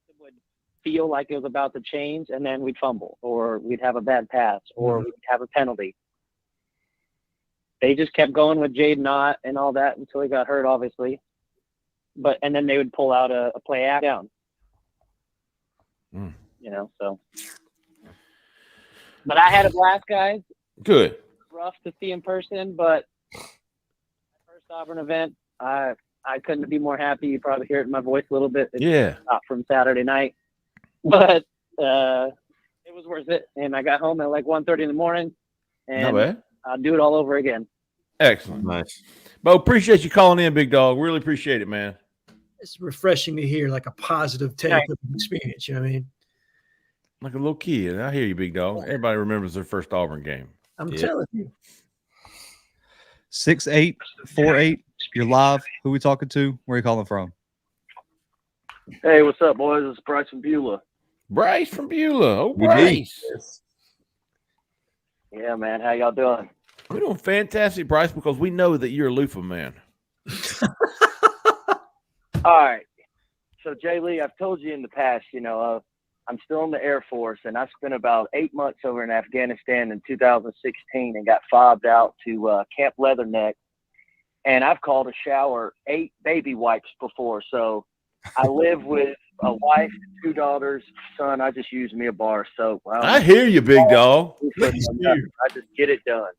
It would feel like it was about to change, and then we'd fumble, or we'd have a bad pass, or we'd have a penalty. They just kept going with Jhead Knott and all that until he got hurt, obviously. And then they would pull out a play act down. So. But I had a blast, guys. Good. Rough to see in person, but first Auburn event, I couldn't be more happy. You probably hear it in my voice a little bit. It's not from Saturday night, but it was worth it. And I got home at like 1:30 in the morning, and I'll do it all over again. Excellent. Nice. Bo, appreciate you calling in, big dog. Really appreciate it, man. It's refreshing to hear like a positive take of the experience. You know what I mean? Like a little kid. I hear you, big dog. Everybody remembers their first Auburn game. I'm telling you. 6848. You're live. Who we talking to? Where are you calling from? Hey, what's up, boys? It's Bryce from Beulah. Bryce from Beulah. Oh, Bryce. Yeah, man. How y'all doing? We're doing fantastic, Bryce, because we know that you're a Lofa man. All right. So, Jay Lee, I've told you in the past, I'm still in the Air Force, and I spent about 8 months over in Afghanistan in 2016 and got fobbed out to Camp Leatherneck. And I've called a shower 8 baby wipes before. So I live with a wife and 2 daughters. Son, I just use me a bar of soap. I hear you, big dog. I just get it done.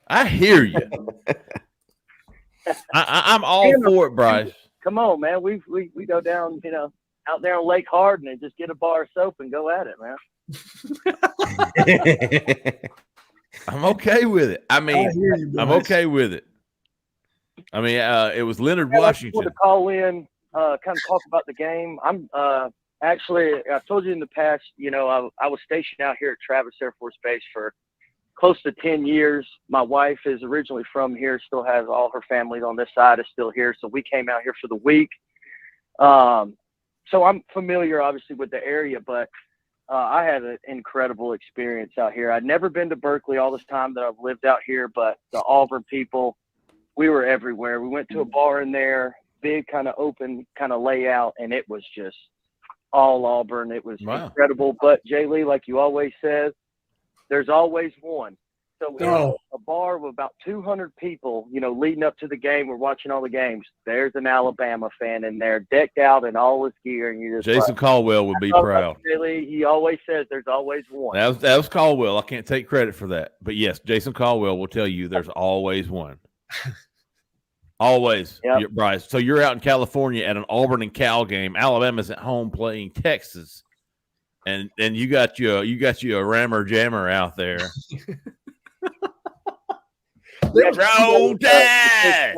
I hear you. I'm all for it, Bryce. Come on, man. We go down, out there on Lake Hardin and just get a bar of soap and go at it, man. I'm okay with it. I mean, I'm okay with it. I mean, it was Leonard Washington. I just want to call in, kind of talk about the game. I'm actually, I've told you in the past, you know, I was stationed out here at Travis Air Force Base for close to 10 years. My wife is originally from here, still has all her family on this side is still here. So we came out here for the week. So I'm familiar, obviously, with the area, but I had an incredible experience out here. I'd never been to Berkeley all this time that I've lived out here, but the Auburn people, we were everywhere. We went to a bar in there, big kind of open kind of layout, and it was just all Auburn. It was incredible. But Jay Lee, like you always said, there's always one. So in a bar with about 200 people, you know, leading up to the game, we're watching all the games. There's an Alabama fan in there, decked out in all his gear, and you just Jason Caldwell would be proud. Really, he always says there's always one. That was Caldwell. I can't take credit for that, but yes, Jason Caldwell will tell you there's always one. Always, yep. Bryce. So you're out in California at an Auburn and Cal game. Alabama's at home playing Texas, and you got you a rammer jammer out there. Roll Tide!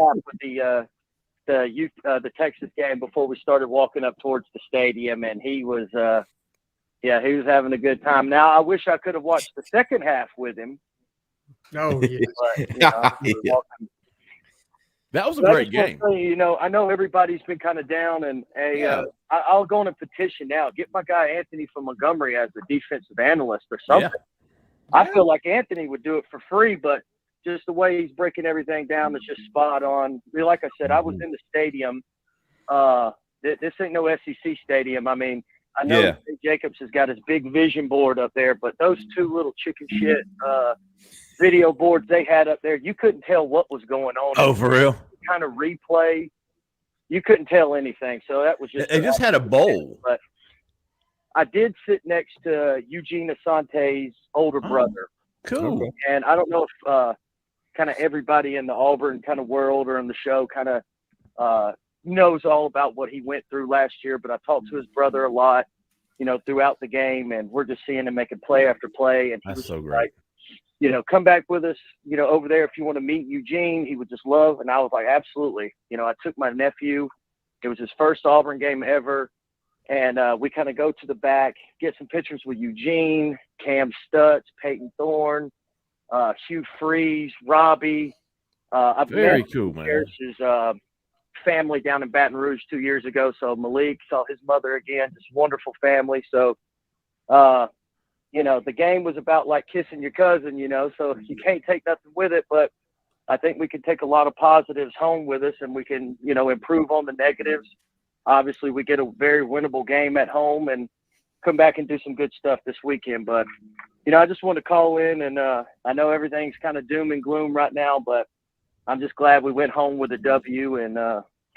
The Texas game before we started walking up towards the stadium, and he was having a good time. Now I wish I could have watched the second half with him. Oh yeah, but, that was a great game. You know, I know everybody's been kind of down, and I'll go on a petition now. Get my guy Anthony from Montgomery as the defensive analyst or something. Yeah. I feel like Anthony would do it for free, but just the way he's breaking everything down is just spot on. Like I said, I was in the stadium. This ain't no SEC stadium. I mean, I know Jacobs has got his big vision board up there, but those two little chicken shit video boards they had up there, you couldn't tell what was going on. Oh, for real? Kind of replay. You couldn't tell anything. So that was just – They just had a bowl. But I did sit next to Eugene Asante's older brother. Cool. And I don't know if kind of everybody in the Auburn kind of world or in the show kind of knows all about what he went through last year, but I talked to his brother a lot, you know, throughout the game, and we're just seeing him making play after play. And he that's was so great. Like, you know, come back with us, you know, over there if you want to meet Eugene. He would just love. And I was like, absolutely. You know, I took my nephew. It was his first Auburn game ever. And we kind of go to the back, get some pictures with Eugene, Cam Stutz, Peyton Thorne, Hugh Freeze, Robbie. I've Very met cool, man. Harris's family down in Baton Rouge 2 years ago. So Malik saw his mother again, just wonderful family. So, you know, the game was about like kissing your cousin, you know, so you can't take nothing with it, but I think we can take a lot of positives home with us and we can, you know, improve on the negatives. Obviously we get a very winnable game at home and come back and do some good stuff this weekend. But, you know, I just want to call in and I know everything's kind of doom and gloom right now, but I'm just glad we went home with a W and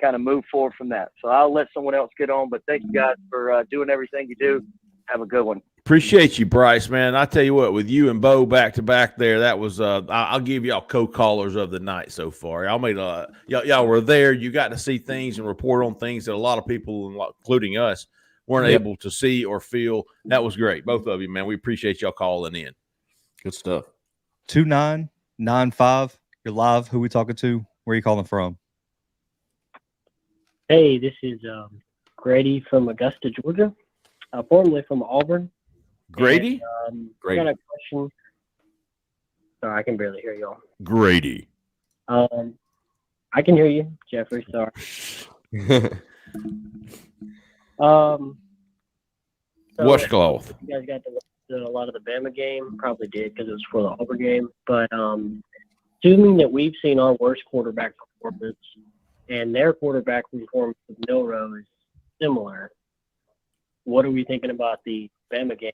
kind of move forward from that. So I'll let someone else get on, but thank you guys for doing everything you do. Have a good one. Appreciate you, Bryce, man. I tell you what, with you and Bo back to back there, that was I'll give y'all co-callers of the night so far. Y'all made y'all were there. You got to see things and report on things that a lot of people, including us, weren't able to see or feel. That was great, both of you, man. We appreciate y'all calling in. Good stuff. 2995. You're live. Who we talking to? Where are you calling from? Hey, this is Grady from Augusta, Georgia. Formerly from Auburn. Grady? And, I got a question. Sorry, I can barely hear y'all. Grady. I can hear you, Jeffrey. Sorry. Washcloth. You guys got to watch a lot of the Bama game. Probably did because it was for the Auburn game. But assuming that we've seen our worst quarterback performance and their quarterback performance with Milrow is similar, what are we thinking about the Bama game,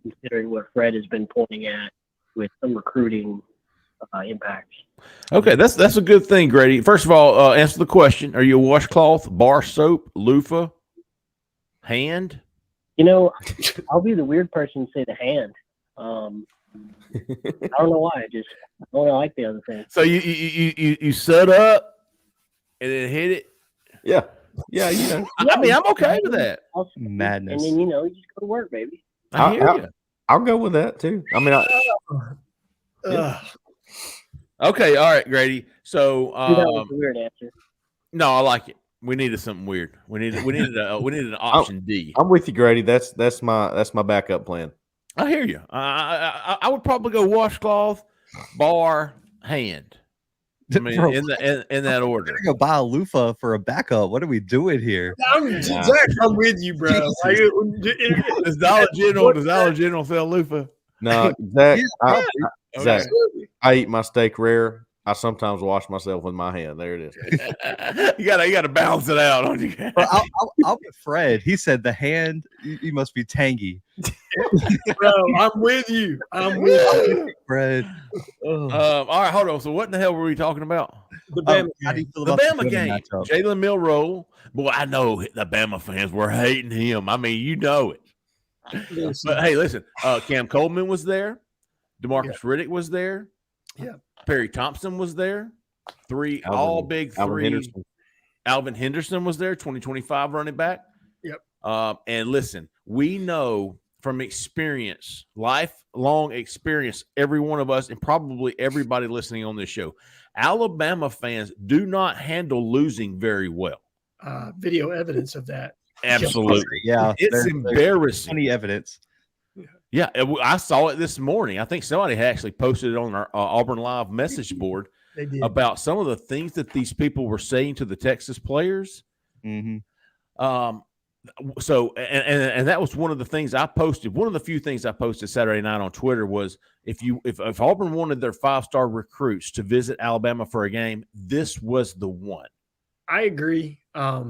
considering what Fred has been pointing at with some recruiting impacts? Okay, that's a good thing, Grady. First of all, answer the question. Are you a washcloth, bar soap, loofah, hand? You know, I'll be the weird person to say the hand. I don't know why. I don't really like the other thing. So you set up and then hit it? Yeah. Yeah, I mean, I'm okay with that. Madness. And then you just go to work, baby. I hear you. I'll go with that too. I mean, Okay, all right, Grady. So that was a weird answer. no, I like it. We needed something weird. We needed an option D. I'm with you, Grady. That's my backup plan. I hear you. I would probably go washcloth, bar, hand. I mean, Bro, in that order. Go buy a loofah for a backup. What are we doing here? Zach, I'm with you, bro. Does Dollar General sell loofah? No, Zach. Okay. Zach, I eat my steak rare. I sometimes wash myself with my hand. There it is. you gotta balance it out, don't you? Bro, I'll with Fred. He said the hand. You must be tangy. Bro, I'm with you. I'm with you, Fred. All right, hold on. So what in the hell were we talking about? The Bama How do you game. feel The about Bama Bama game. matchup? Jalen Milroe. Boy, I know the Bama fans were hating him. I mean, you know it. Listen, But hey, listen. Cam Coleman was there. DeMarcus Riddick was there. Yeah. Perry Thompson was there. Big Alvin three. Henderson. Alvin Henderson was there, 2025 running back. Yep. And listen, we know from experience, lifelong experience, every one of us and probably everybody listening on this show, Alabama fans do not handle losing very well. Video evidence of that. Absolutely. Yeah, It's there's embarrassing. plenty evidence. Yeah, I saw it this morning. I think somebody had actually posted it on our Auburn Live message board They did. about some of the things that these people were saying to the Texas players. Mm-hmm. So, and that was one of the things I posted. One of the few things I posted Saturday night on Twitter was if Auburn wanted their 5-star recruits to visit Alabama for a game, this was the one. I agree. I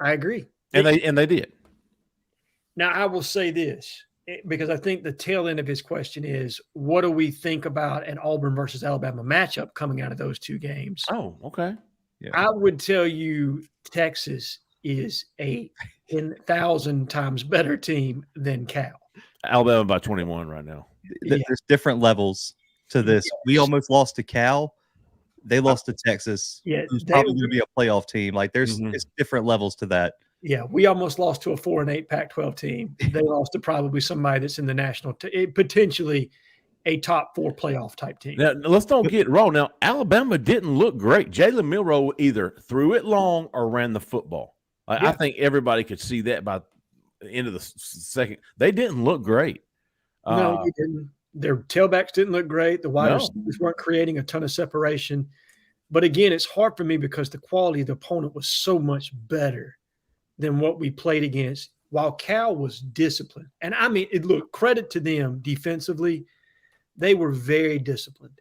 agree. And they did. Now, I will say this, because I think the tail end of his question is, what do we think about an Auburn versus Alabama matchup coming out of those two games? Oh, okay. Yeah. I would tell you Texas is a 10,000 times better team than Cal. Alabama by 21 right now. There's different levels to this. We almost lost to Cal. They lost to Texas. Yeah, who's probably going to be a playoff team. Like there's it's different levels to that. Yeah, we almost lost to a 4-8 Pac-12 team. They lost to probably somebody that's in the national, potentially a top 4 playoff type team. Now, let's don't get it wrong. Now, Alabama didn't look great. Jalen Milroe either threw it long or ran the football. I think everybody could see that by the end of the second. They didn't look great. No, they didn't. Their tailbacks didn't look great. The wide receivers weren't creating a ton of separation. But again, it's hard for me because the quality of the opponent was so much better than what we played against, while Cal was disciplined. And I mean, look, credit to them defensively. They were very disciplined,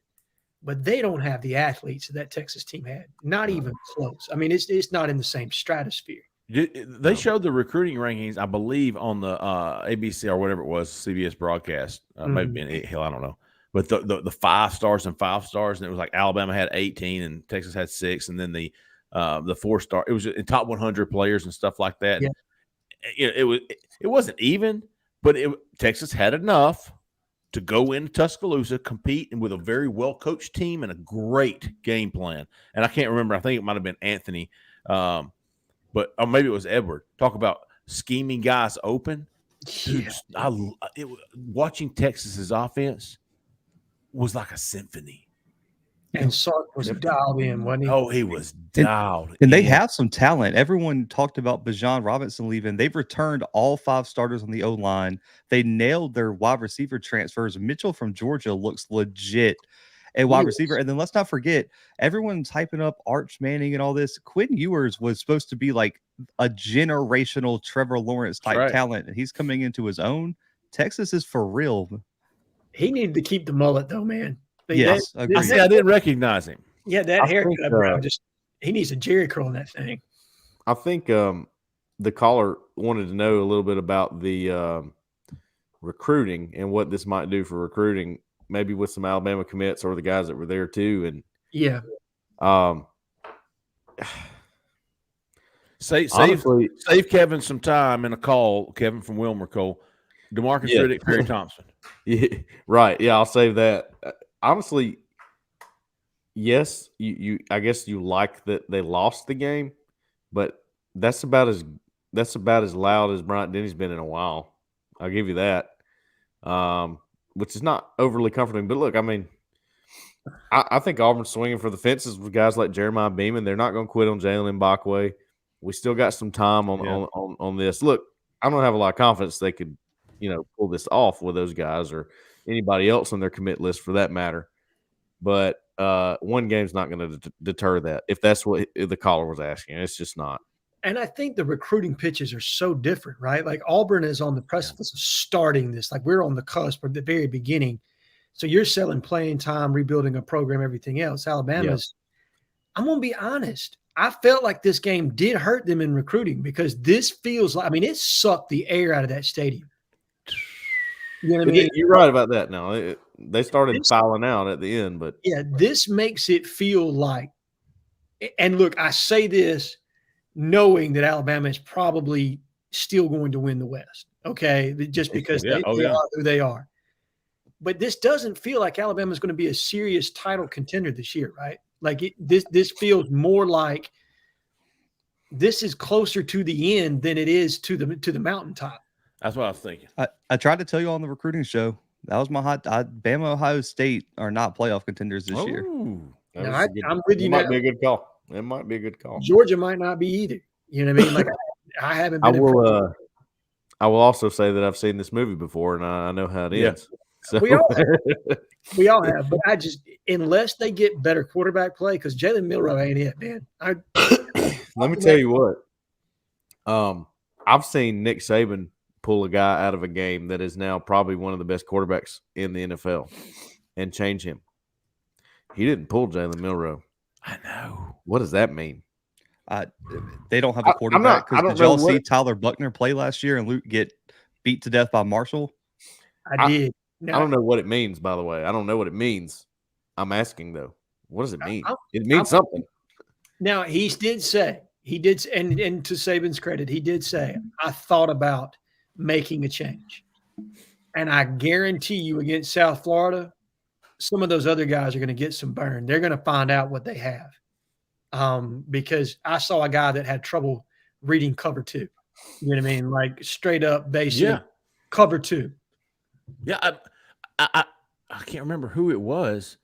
but they don't have the athletes that Texas team had. Not even close. I mean, it's not in the same stratosphere. They showed the recruiting rankings, I believe, on the ABC or whatever it was, CBS broadcast. Maybe in Hill, I don't know. But the 5 stars and 5 stars, and it was like Alabama had 18 and Texas had 6, and then the 4-star. It was in top 100 players and stuff like that. Yeah. It wasn't even, but Texas had enough to go into Tuscaloosa, compete, and with a very well coached team and a great game plan. And I can't remember. I think it might have been Anthony, but or maybe it was Edward. Talk about scheming guys open. Dude, watching Texas's offense was like a symphony. And Sark was dialed in, wasn't he? Oh, he was dialed. And they have some talent. Everyone talked about Bijan Robinson leaving. They've returned all 5 starters on the O-line. They nailed their wide receiver transfers. Mitchell from Georgia looks legit at wide receiver. And then let's not forget, everyone's hyping up Arch Manning and all this. Quinn Ewers was supposed to be like a generational Trevor Lawrence type talent, and he's coming into his own. Texas is for real. He needed to keep the mullet, though, man. Yes, I didn't recognize him. Yeah, that haircut, bro. He needs a Jerry curl in that thing. I think the caller wanted to know a little bit about the recruiting and what this might do for recruiting, maybe with some Alabama commits or the guys that were there too. And save Kevin some time in a call. Kevin from Wilmer Cole, DeMarcus Riddick, Perry Thompson. Yeah, right. Yeah, I'll save that. Honestly, yes, you I guess you like that they lost the game, but that's about as loud as Bryant Denny's been in a while. I'll give you that. Which is not overly comforting. But look, I mean, I think Auburn's swinging for the fences with guys like Jeremiah Beeman. They're not going to quit on Jalen Mbakwe. We still got some time on this. Look, I don't have a lot of confidence they could, pull this off with those guys or anybody else on their commit list for that matter. But one game's not going to deter that if that's what the caller was asking. It's just not. And I think the recruiting pitches are so different, right? Like Auburn is on the precipice of starting this. Like we're on the cusp of the very beginning. So you're selling playing time, rebuilding a program, everything else. Alabama's, I'm going to be honest. I felt like this game did hurt them in recruiting because this feels like, it sucked the air out of that stadium. You know what I mean? You're right about that now. They started filing out at the end, but. Yeah, this makes it feel like, and look, I say this knowing that Alabama is probably still going to win the West, okay? Just because they are who they are. But this doesn't feel like Alabama is going to be a serious title contender this year, right? Like this feels more like this is closer to the end than it is to the mountaintop. That's what I was thinking. I tried to tell you on the recruiting show. That was my Bama, Ohio State are not playoff contenders this year. I'm with you now. Might be a good call. It might be a good call. Georgia might not be either. You know what I mean? Like I haven't been. I will also say that I've seen this movie before, and I know how it ends. So. We all have. But unless they get better quarterback play, because Jalen Milroe ain't it, man. Let me tell you what. I've seen Nick Saban pull a guy out of a game that is now probably one of the best quarterbacks in the NFL and change him. He didn't pull Jalen Milroe. I know. What does that mean? They don't have a quarterback. Did y'all see Tyler Buckner play last year and Luke get beat to death by Marshall? I did. I don't know what it means, by the way. I don't know what it means. I'm asking, though. What does it mean? It means something. Now, he did say, and to Saban's credit, he did say, I thought about making a change. And I guarantee you against South Florida, some of those other guys are going to get some burn. They're going to find out what they have. Because I saw a guy that had trouble reading cover 2. You know what I mean? Like straight up basic cover 2. Yeah, I can't remember who it was,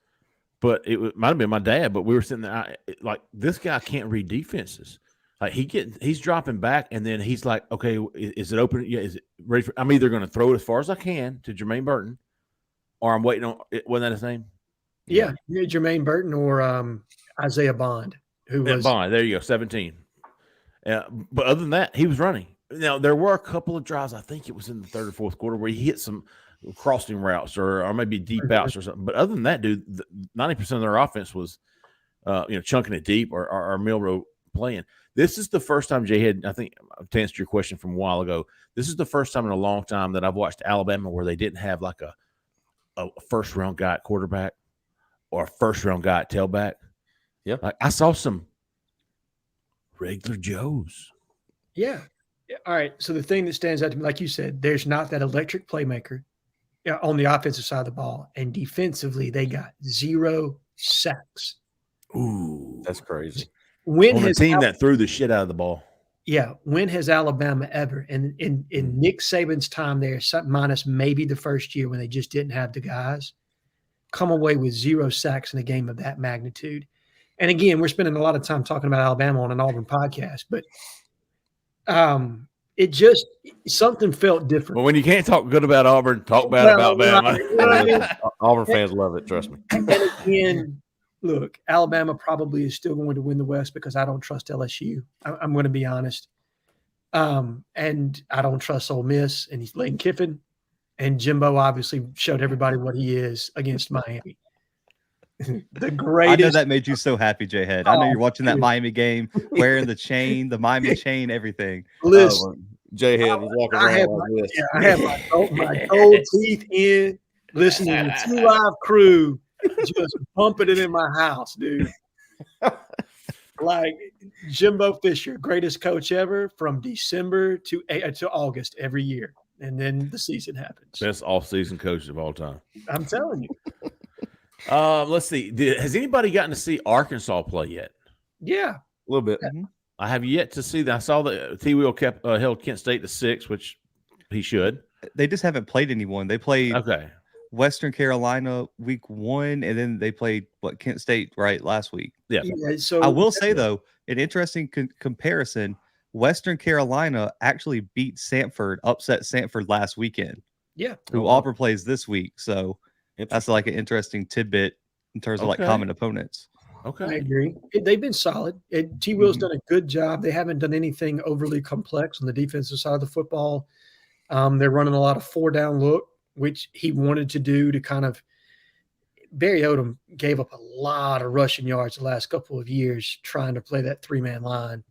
but it might have been my dad. But we were sitting there like this guy can't read defenses. Like he's dropping back, and then he's like, okay, is it open? Yeah, is it ready for? I'm either going to throw it as far as I can to Jermaine Burton, or I'm waiting on. Wasn't that his name? Yeah, Jermaine Burton or Isaiah Bond, who was Bond. There you go, 17. But other than that, he was running. Now there were a couple of drives. I think it was in the third or fourth quarter where he hit some crossing routes or maybe deep outs or something. But other than that, dude, 90% of their offense was, chunking it deep or Milroe playing. This is the first time, Jhead, I think, to answer your question from a while ago, this is the first time in a long time that I've watched Alabama where they didn't have like a first-round guy at quarterback or a first-round guy at tailback. Yeah. Like I saw some regular Joes. Yeah. All right. So the thing that stands out to me, like you said, there's not that electric playmaker on the offensive side of the ball. And defensively, they got 0 sacks. Ooh. That's crazy. When on a team that threw the shit out of the ball. Yeah. When has Alabama ever, in Nick Saban's time there, minus maybe the first year when they just didn't have the guys, come away with 0 sacks in a game of that magnitude? And again, we're spending a lot of time talking about Alabama on an Auburn podcast, but it just something felt different. Well, when you can't talk good about Auburn, talk bad about Alabama. Auburn fans love it, trust me. And again, look, Alabama probably is still going to win the West because I don't trust LSU. I'm going to be honest. And I don't trust Ole Miss and he's Lane Kiffin. And Jimbo obviously showed everybody what he is against Miami. The greatest. I know that made you so happy, Jhead. I know you're watching that Miami game, wearing the chain, the Miami chain, everything. Listen, Jhead was walking around like this. I have my gold teeth in, listening to 2 Live Crew, just pumping it in my house, dude. Like Jimbo Fisher, greatest coach ever, from December to August every year, and then the season happens. Best off-season coach of all time. I'm telling you. Let's see. Has anybody gotten to see Arkansas play yet? Yeah, a little bit. I have yet to see that. I saw that T. Will held Kent State to 6, which he should. They just haven't played anyone. They played Okay. Western Carolina week 1, and then they played Kent State last week. Yeah. So I will say though, an interesting comparison: Western Carolina actually beat Sanford, upset Sanford last weekend. Yeah, who Auburn plays this week. So that's like an interesting tidbit in terms of like common opponents. Okay, I agree. They've been solid. T. Will's done a good job. They haven't done anything overly complex on the defensive side of the football. They're running a lot of 4-down look, which he wanted to do to kind of – Barry Odom gave up a lot of rushing yards the last couple of years trying to play that 3-man line.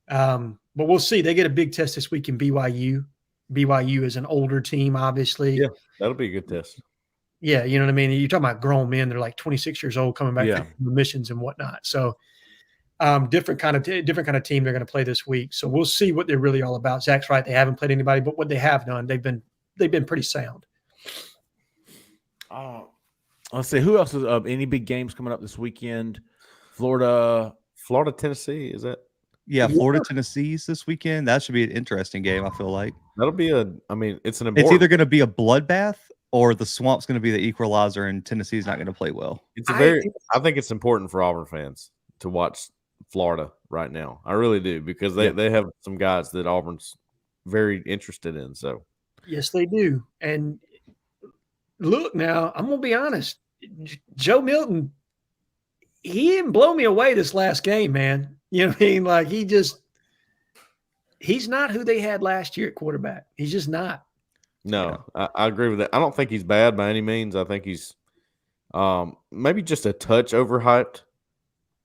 But we'll see. They get a big test this week in BYU. BYU is an older team, obviously. Yeah, that'll be a good test. Yeah, you know what I mean? You're talking about grown men. They're like 26 years old coming back from missions and whatnot. So different kind of team they're going to play this week. So we'll see what they're really all about. Zach's right. They haven't played anybody, but what they have done, they've been pretty sound. Let's see. Who else is any big games coming up this weekend? Florida, Tennessee, is that? Yeah, Florida, Tennessee's this weekend. That should be an interesting game, I feel like. That'll be it's It's either going to be a bloodbath or the Swamp's going to be the equalizer and Tennessee's not going to play well. I think it's important for Auburn fans to watch Florida right now. I really do, because they have some guys that Auburn's very interested in. So yes, they do. And look, now I'm going to be honest. Joe Milton, he didn't blow me away this last game, man. You know what I mean? Like he's not who they had last year at quarterback. He's just not. No, I agree with that. I don't think he's bad by any means. I think he's maybe just a touch overhyped,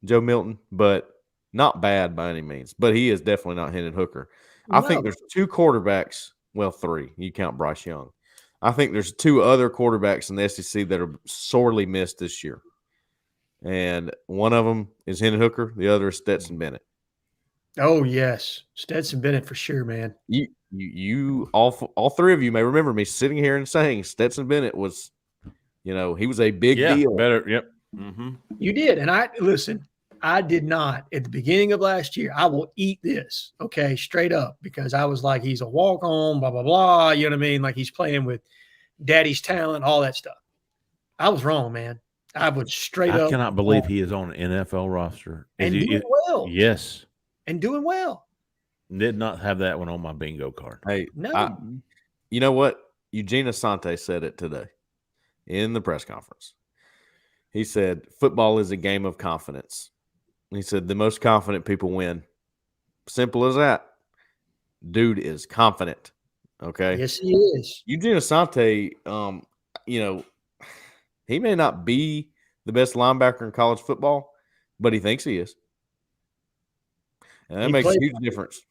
Joe Milton, but not bad by any means. But he is definitely not Hendon Hooker. I think there's 2 quarterbacks, well, 3. You count Bryce Young. I think there's 2 other quarterbacks in the SEC that are sorely missed this year. And one of them is Hendon Hooker. The other is Stetson Bennett. Oh, yes. Stetson Bennett for sure, man. You all 3 of you may remember me sitting here and saying Stetson Bennett was, he was a big deal. Better. Yep. Mm-hmm. You did. And I did not at the beginning of last year. I will eat this, okay, straight up, because I was like, he's a walk-on, blah, blah, blah. You know what I mean? Like he's playing with daddy's talent, all that stuff. I was wrong, man. I would straight up. I cannot believe he is on an NFL roster. Doing well. Yes. And doing well. Did not have that one on my bingo card. Hey, no. You know what? Eugene Asante said it today in the press conference. He said, football is a game of confidence. He said, the most confident people win. Simple as that. Dude is confident. Okay? Yes, he is. Eugene Asante, he may not be the best linebacker in college football, but he thinks he is. And that makes a huge difference.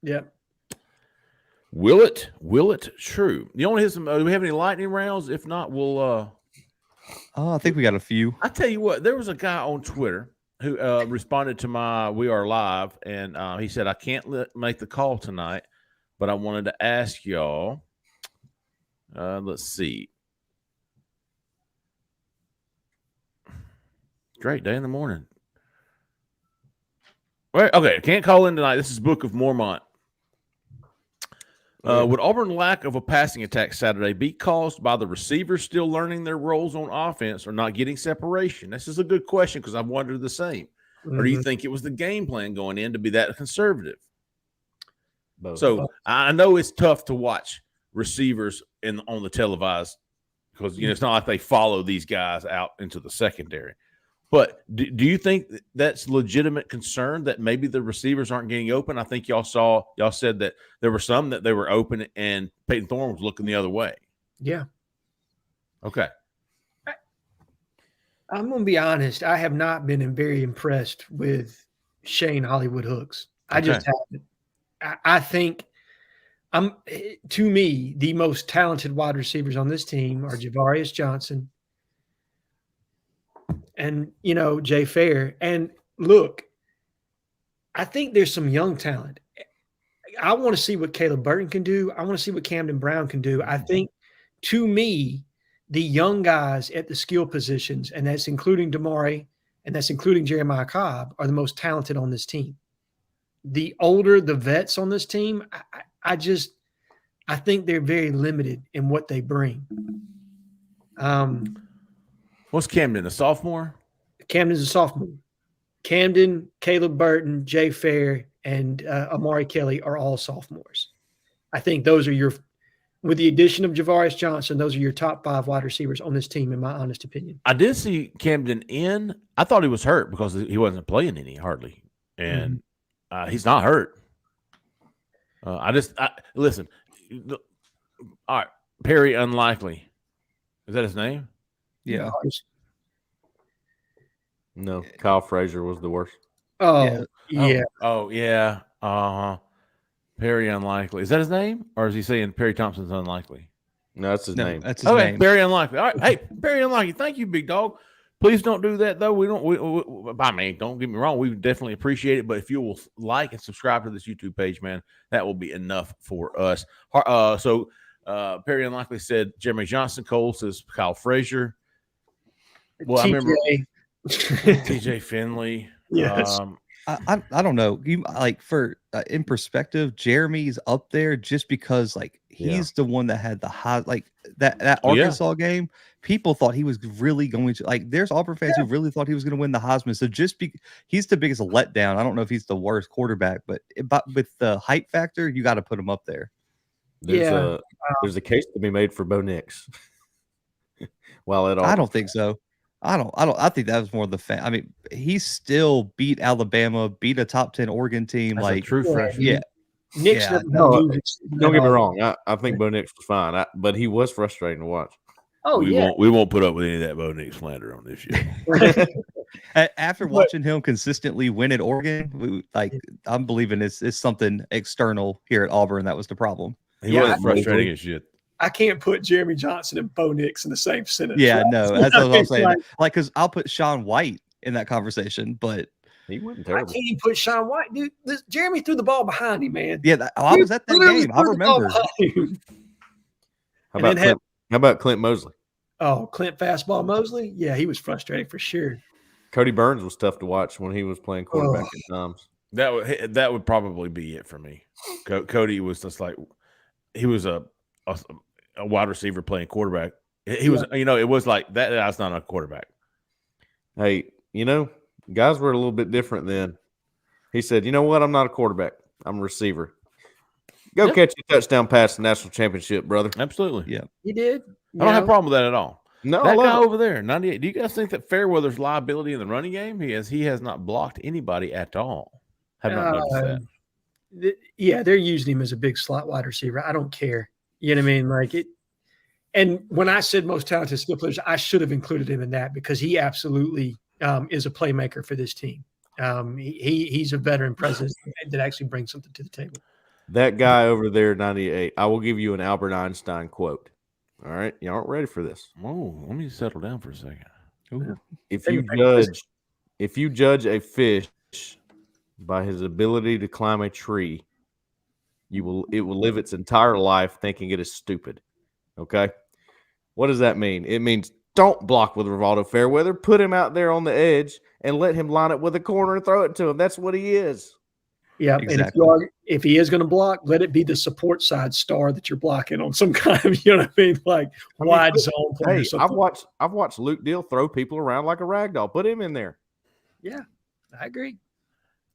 Yeah. Will it true? You want to hit some? Do we have any lightning rounds? If not, we'll. I think we got a few. I tell you what, there was a guy on Twitter who responded to my "We Are Live," and he said, "I can't make the call tonight, but I wanted to ask y'all." Let's see. Great day in the morning. Wait, okay, can't call in tonight. This is Book of Mormont. Would Auburn lack of a passing attack Saturday be caused by the receivers still learning their roles on offense or not getting separation? This is a good question because I've wondered the same. Mm-hmm. Or do you think it was the game plan going in to be that conservative? Both. So I know it's tough to watch receivers on the televised because it's not like they follow these guys out into the secondary. But do you think that's legitimate concern that maybe the receivers aren't getting open? I think y'all said that there were some that they were open and Peyton Thorne was looking the other way. Yeah. Okay. I'm going to be honest. I have not been very impressed with Shane Hollywood Hooks. I just haven't. I think to me, the most talented wide receivers on this team are Javarius Johnson and, Jay Fair. And look, I think there's some young talent. I want to see what Caleb Burton can do. I want to see what Camden Brown can do. I think, to me, the young guys at the skill positions, and that's including Damari and that's including Jeremiah Cobb, are the most talented on this team. the older the vets on this team, I think they're very limited in what they bring. What's Camden, a sophomore? Camden's a sophomore. Camden, Caleb Burton, Jay Fair, and Amari Kelly are all sophomores. I think those are with the addition of Javarius Johnson, those are your top 5 wide receivers on this team, in my honest opinion. I did see Camden in. I thought he was hurt because he wasn't playing any hardly, and he's not hurt. Listen. All right, Perry Unlikely. Is that his name? Yeah. No, Kyle Frazier was the worst. Oh, yeah. Oh, yeah. Perry Unlikely. Is that his name? Or is he saying Perry Thompson's unlikely? No, that's his name. That's his name. Perry Unlikely. All right. Hey, Perry Unlikely. Thank you, big dog. Please don't do that, though. Don't get me wrong. We definitely appreciate it. But if you will like and subscribe to this YouTube page, man, that will be enough for us. So Perry Unlikely said Jeremy Johnson. Cole says Kyle Frazier. Well, I remember TJ Finley. Yes. I don't know. You for in perspective, Jeremy's up there just because he's the one that had the high that Arkansas game. People thought he was really going to there's Auburn fans who really thought he was going to win the Heisman. So he's the biggest letdown. I don't know if he's the worst quarterback, but with the hype factor, you got to put him up there. There's a case to be made for Bo Nix. I don't think so. I think that was more the fan. I mean, he still beat Alabama, beat a top 10 Oregon team. That's a true freshman. Yeah. Nick's don't get me wrong. I think Bo Nix was fine, but he was frustrating to watch. Oh, we won't put up with any of that Bo Nix slander on this show. After watching him consistently win at Oregon, I'm believing it's something external here at Auburn that was the problem. He was frustrating as shit. I can't put Jeremy Johnson and Bo Nix in the same sentence. Yeah, no, that's what I'm saying. Because I'll put Sean White in that conversation, but he wasn't terrible. I can't even put Sean White, dude. Jeremy threw the ball behind him, man. Yeah, I was at that game. I remember. How about Clint Mosley? Oh, Clint Fastball Mosley? Yeah, he was frustrating for sure. Cody Burns was tough to watch when he was playing quarterback at times. That would probably be it for me. Cody was just he was a wide receiver playing quarterback. He was, it was like that. That's not a quarterback. Hey, guys were a little bit different then. He said, "You know what? I'm not a quarterback. I'm a receiver. Go catch a touchdown pass in the national championship, brother." Absolutely. Yeah, he did. I don't have a problem with that at all. No, that guy over there, 98. Do you guys think that Fairweather's liability in the running game? He has not blocked anybody at all. Have not noticed that. Yeah, they're using him as a big slot wide receiver. I don't care. You know what I mean? And when I said most talented skill players, I should have included him in that because he absolutely is a playmaker for this team. He's a veteran presence that actually brings something to the table. That guy over there, 98. I will give you an Albert Einstein quote. All right, you aren't ready for this. Oh, let me settle down for a second. Ooh. If you judge a fish by his ability to climb a tree, it will live its entire life thinking it is stupid. Okay? What does that mean? It means don't block with Rivaldo Fairweather. Put him out there on the edge and let him line it with a corner and throw it to him. That's what he is. Yeah, exactly. And if he is going to block, let it be the support side star that you're blocking on some kind of, wide zone play. Hey, I've watched Luke Deal throw people around like a rag doll. Put him in there. Yeah, I agree.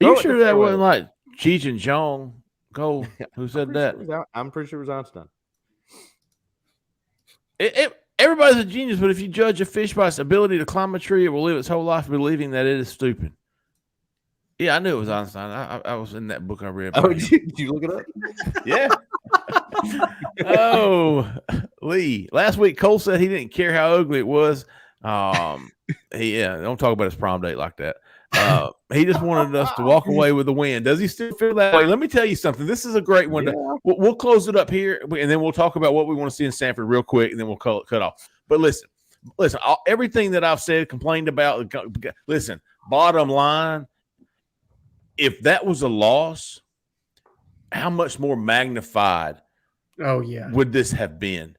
Are you sure that wasn't like Cheech and Chong Cole who said that? I'm pretty sure it was Einstein. Everybody's a genius, but if you judge a fish by its ability to climb a tree, it will live its whole life believing that it is stupid. Yeah, I knew it was Einstein. I was in that book I read. Oh, did you look it up? Yeah. Oh, Lee. Last week, Cole said he didn't care how ugly it was. Don't talk about his prom date like that. He just wanted us to walk away with a win. Does he still feel that way? Let me tell you something. This is a great one. Yeah. We'll close it up here, and then we'll talk about what we want to see in Sanford real quick, and then we'll cut off. But listen, everything that I've said, complained about, listen, bottom line, if that was a loss, how much more magnified would this have been?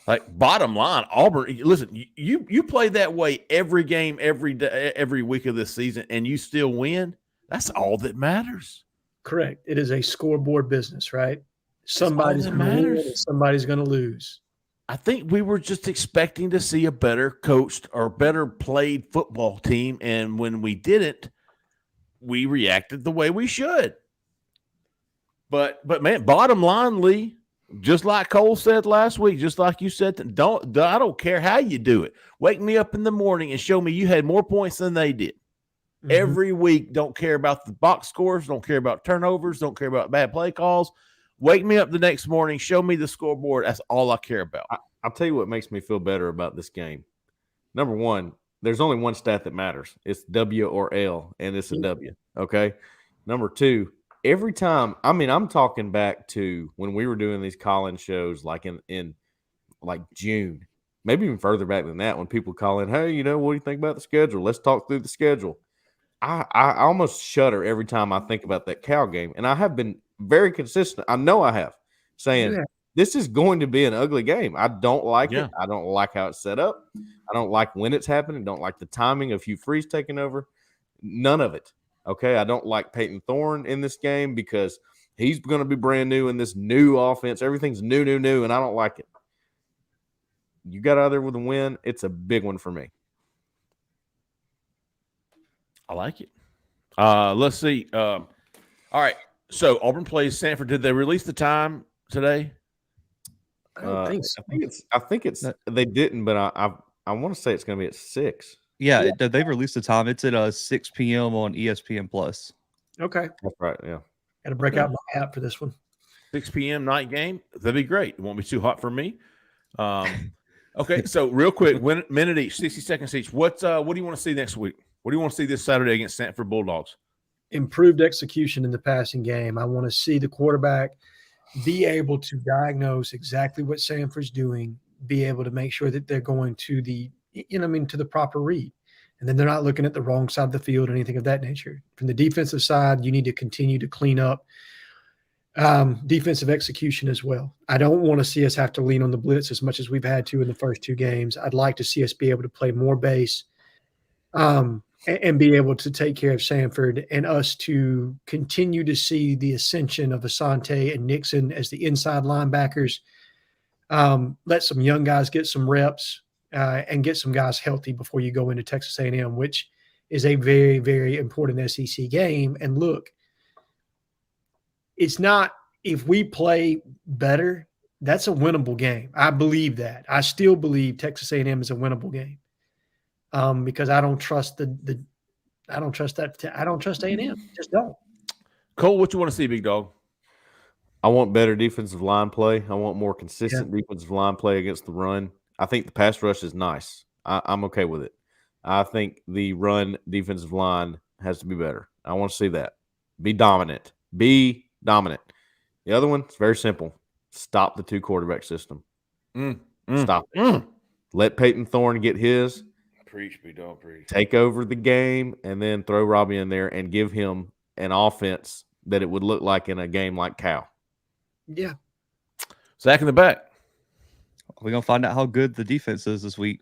Like, bottom line, Auburn, listen, you play that way every game, every day, every week of this season, and you still win. That's all that matters. Correct. It is a scoreboard business, right? Somebody's that going to win matters. and somebody's going to lose. I think we were just expecting to see a better coached or better played football team, and when we didn't, we reacted the way we should. But man, bottom line, Lee, just like Cole said last week, just like you said, I don't care how you do it. Wake me up in the morning and show me you had more points than they did. Mm-hmm. Every week, don't care about the box scores, don't care about turnovers, don't care about bad play calls. Wake me up the next morning, show me the scoreboard. That's all I care about. I'll tell you what makes me feel better about this game. Number one, there's only one stat that matters. It's W or L, and it's a W, okay? Number two, every time, I'm talking back to when we were doing these call-in shows like in like June, maybe even further back than that, when people call in, hey, what do you think about the schedule? Let's talk through the schedule. I almost shudder every time I think about that Cal game, and I have been very consistent. I know I have, saying this is going to be an ugly game. I don't like it. I don't like how it's set up. I don't like when it's happening. Don't like the timing of Hugh Freeze taking over. None of it. Okay, I don't like Peyton Thorne in this game because he's going to be brand new in this new offense. Everything's new, and I don't like it. You got out there with a win. It's a big one for me. I like it. Let's see. All right. So Auburn plays Sanford. Did they release the time today? I don't think so. I think it's they didn't, but I want to say it's going to be at 6. Yeah, they've released the time. It's at 6 p.m. on ESPN Plus. Okay. That's right. Yeah. Got to break out my app for this one. 6 p.m. night game. That'd be great. It won't be too hot for me. Okay. So real quick, minute each, 60 seconds each. What do you want to see next week? What do you want to see this Saturday against Sanford Bulldogs? Improved execution in the passing game. I want to see the quarterback be able to diagnose exactly what Sanford's doing, be able to make sure that they're going to the proper read. And then they're not looking at the wrong side of the field or anything of that nature. From the defensive side, you need to continue to clean up defensive execution as well. I don't want to see us have to lean on the blitz as much as we've had to in the first 2 games. I'd like to see us be able to play more base and be able to take care of Sanford, and us to continue to see the ascension of Asante and Nixon as the inside linebackers. Let some young guys get some reps and get some guys healthy before you go into Texas A&M, which is a very, very important SEC game. And look, it's not, if we play better, that's a winnable game. I believe that. I still believe Texas A&M is a winnable game. Because I don't trust I don't trust A&M. Just don't. Cole, what you want to see, big dog? I want better defensive line play. I want more consistent defensive line play against the run. I think the pass rush is nice. I'm okay with it. I think the run defensive line has to be better. I want to see that. Be dominant. The other one, it's very simple. Stop the 2 quarterback system. Stop it. Let Peyton Thorne get his. Preach, big dog, preach. Take over the game, and then throw Robbie in there and give him an offense that it would look like in a game like Cal. Yeah. Zach in the back. We're gonna find out how good the defense is this week,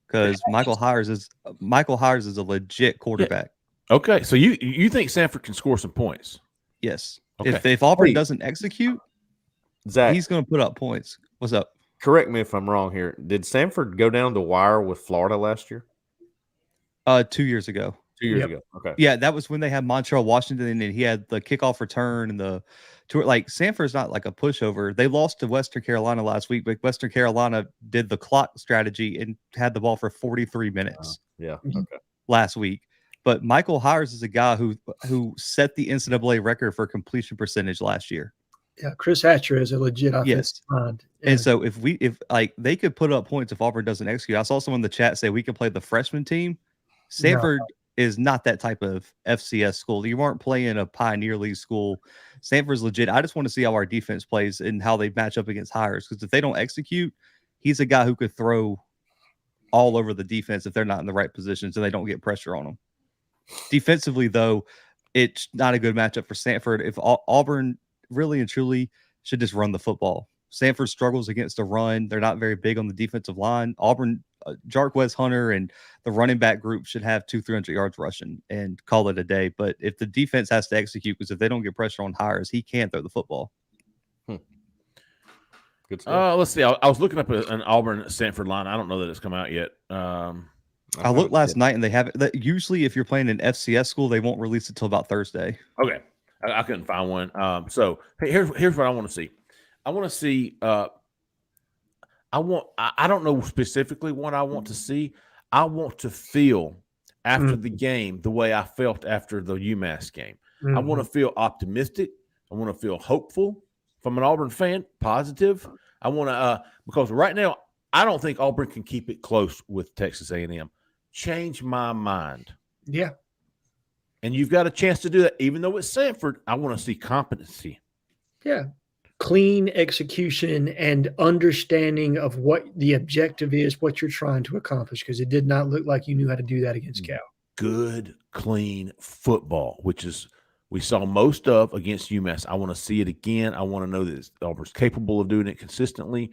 because Michael Hires is a legit quarterback. Yeah. Okay, so you think Sanford can score some points? Yes. Okay. If Auburn doesn't execute, Zach, he's going to put up points. What's up? Correct me if I'm wrong here. Did Sanford go down the wire with Florida last year? 2 years ago. 2 years ago. Okay. Yeah, that was when they had Montreal Washington, and he had the kickoff return and the tour. Like, Sanford's not like a pushover. They lost to Western Carolina last week, but Western Carolina did the clock strategy and had the ball for 43 minutes. Okay. Last week. But Michael Hires is a guy who set the NCAA record for completion percentage last year. Yeah, Chris Hatcher is a legit offensive mind. And so if they could put up points if Auburn doesn't execute. I saw someone in the chat say we can play the freshman team. Sanford is not that type of FCS school. You aren't playing a Pioneer League school. Sanford's legit. I just want to see how our defense plays and how they match up against Hires, because if they don't execute, he's a guy who could throw all over the defense if they're not in the right positions and they don't get pressure on them. Defensively, though, it's not a good matchup for Sanford. If Auburn really and truly should just run the football. Sanford struggles against the run. They're not very big on the defensive line. Auburn, Jarquez Hunter and the running back group should have 200-300 yards rushing and call it a day. But if the defense has to execute, because if they don't get pressure on Hires, he can throw the football. Good stuff. Let's see. I was looking up an Auburn Sanford line. I don't know that it's come out yet. I looked last night and they have it. Usually, if you're playing an FCS school, they won't release it till about Thursday. Okay, I couldn't find one. So here's what I want to see. I want to see. I don't know specifically what I want to see. I want to feel after the game the way I felt after the UMass game. I want to feel optimistic. I want to feel hopeful from an Auburn fan, positive. I want to because right now I don't think Auburn can keep it close with Texas A&M. Change my mind. Yeah. And you've got a chance to do that. Even though it's Sanford, I want to see competency. Yeah. Clean execution and understanding of what the objective is, what you're trying to accomplish, because it did not look like you knew how to do that against Cal. Good, clean football, which is we saw most of against UMass. I want to see it again. I want to know that Auburn's capable of doing it consistently.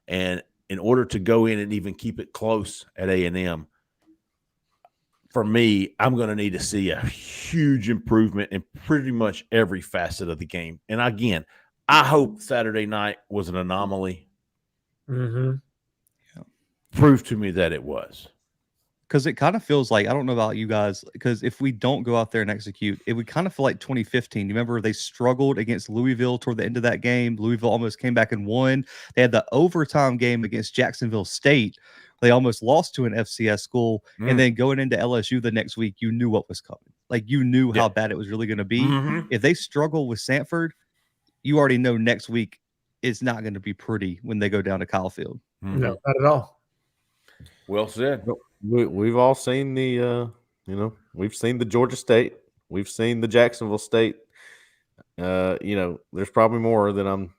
And in order to go in and even keep it close at A&M, for me, I'm going to need to see a huge improvement in pretty much every facet of the game. And again, I hope Saturday night was an anomaly. Mm-hmm. Yeah. Prove to me that it was. Because it kind of feels like, I don't know about you guys, because if we don't go out there and execute, it would kind of feel like 2015. You remember they struggled against Louisville toward the end of that game. Louisville almost came back and won. They had the overtime game against Jacksonville State. They almost lost to an FCS school. And then going into LSU the next week, you knew what was coming. Like you knew how bad it was really going to be. If they struggle with Sanford, you already know next week it's not going to be pretty when they go down to Kyle Field. No, not at all. Well said. We've all seen we've seen the Georgia State. We've seen the Jacksonville State. There's probably more that I'm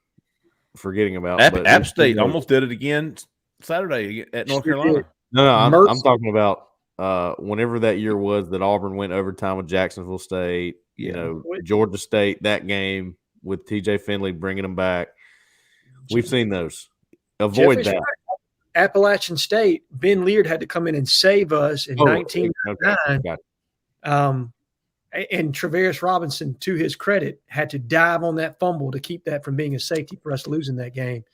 forgetting about. App State almost did it again Saturday at North Carolina. No, I'm talking about whenever that year was that Auburn went overtime with Jacksonville State. Georgia State, that game with TJ Finley bringing them back. We've seen those. Avoid that. Appalachian State, Ben Leard had to come in and save us in 1999. And Travaris Robinson, to his credit, had to dive on that fumble to keep that from being a safety for us losing that game.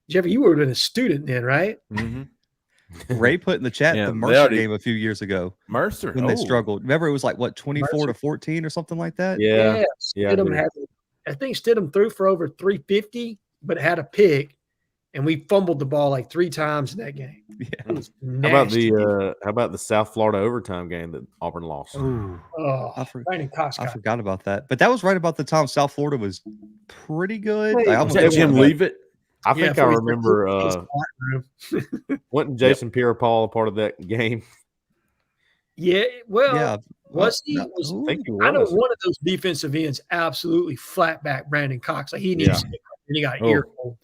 Jeffrey, you were a student then, right? Ray put in the chat the Mercer game a few years ago. Mercer, when they struggled. Remember, it was like 24-14 or something like that. Yeah. I think Stidham threw for over 350, but had a pick, and we fumbled the ball like 3 times in that game. Yeah. How about the South Florida overtime game that Auburn lost? I forgot about that. But that was right about the time South Florida was pretty good. Was that Jim Leavitt? I think I remember. Wasn't Jason Pierre-Paul a part of that game? Yeah, well, Yeah. was he? I think he I know was. one of those defensive ends absolutely flat back Brandon Cox. Like he needs to, and he got earful.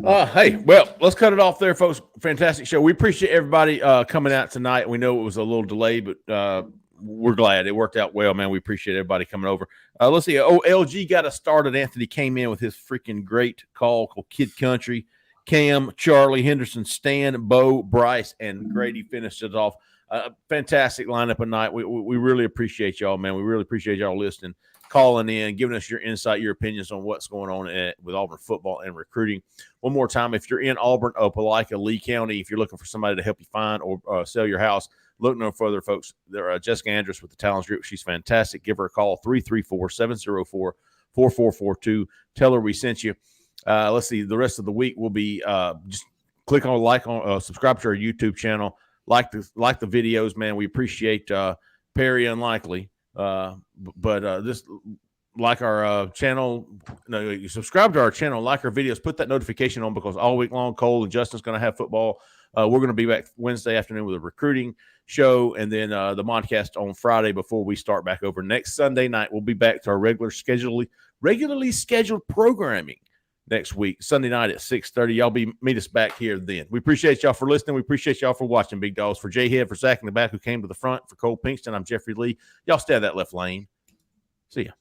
Hey, well, let's cut it off there, folks. Fantastic show. We appreciate everybody coming out tonight. We know it was a little delayed, but we're glad it worked out well, man. We appreciate everybody coming over. Let's see. LG got us started. Anthony came in with his freaking great call called Kid Country. Cam, Charlie, Henderson, Stan, Bo, Bryce, and Grady finished it off. Fantastic lineup of night. We really appreciate y'all, man. We really appreciate y'all listening, calling in, giving us your insight, your opinions on what's going on with Auburn football and recruiting. One more time, if you're in Auburn, Opelika, Lee County, if you're looking for somebody to help you find or sell your house, look no further, folks. There, Jessica Andrus with the Talents Group. She's fantastic. Give her a call, 334-704-4442. Tell her we sent you. Let's see. The rest of the week will be just click on subscribe to our YouTube channel. Like the videos, man. We appreciate Perry Unlikely. But this like our channel. No, you subscribe to our channel, like our videos, put that notification on because all week long, Cole and Justin's going to have football. We're going to be back Wednesday afternoon with a recruiting show, and then the podcast on Friday before we start back over. Next Sunday night, we'll be back to our regularly scheduled programming next week, Sunday night at 6:30. Y'all meet us back here then. We appreciate y'all for listening. We appreciate y'all for watching, Big Dogs. For Jhead, for Zach in the back who came to the front, for Cole Pinkston, I'm Jeffrey Lee. Y'all stay out of that left lane. See ya.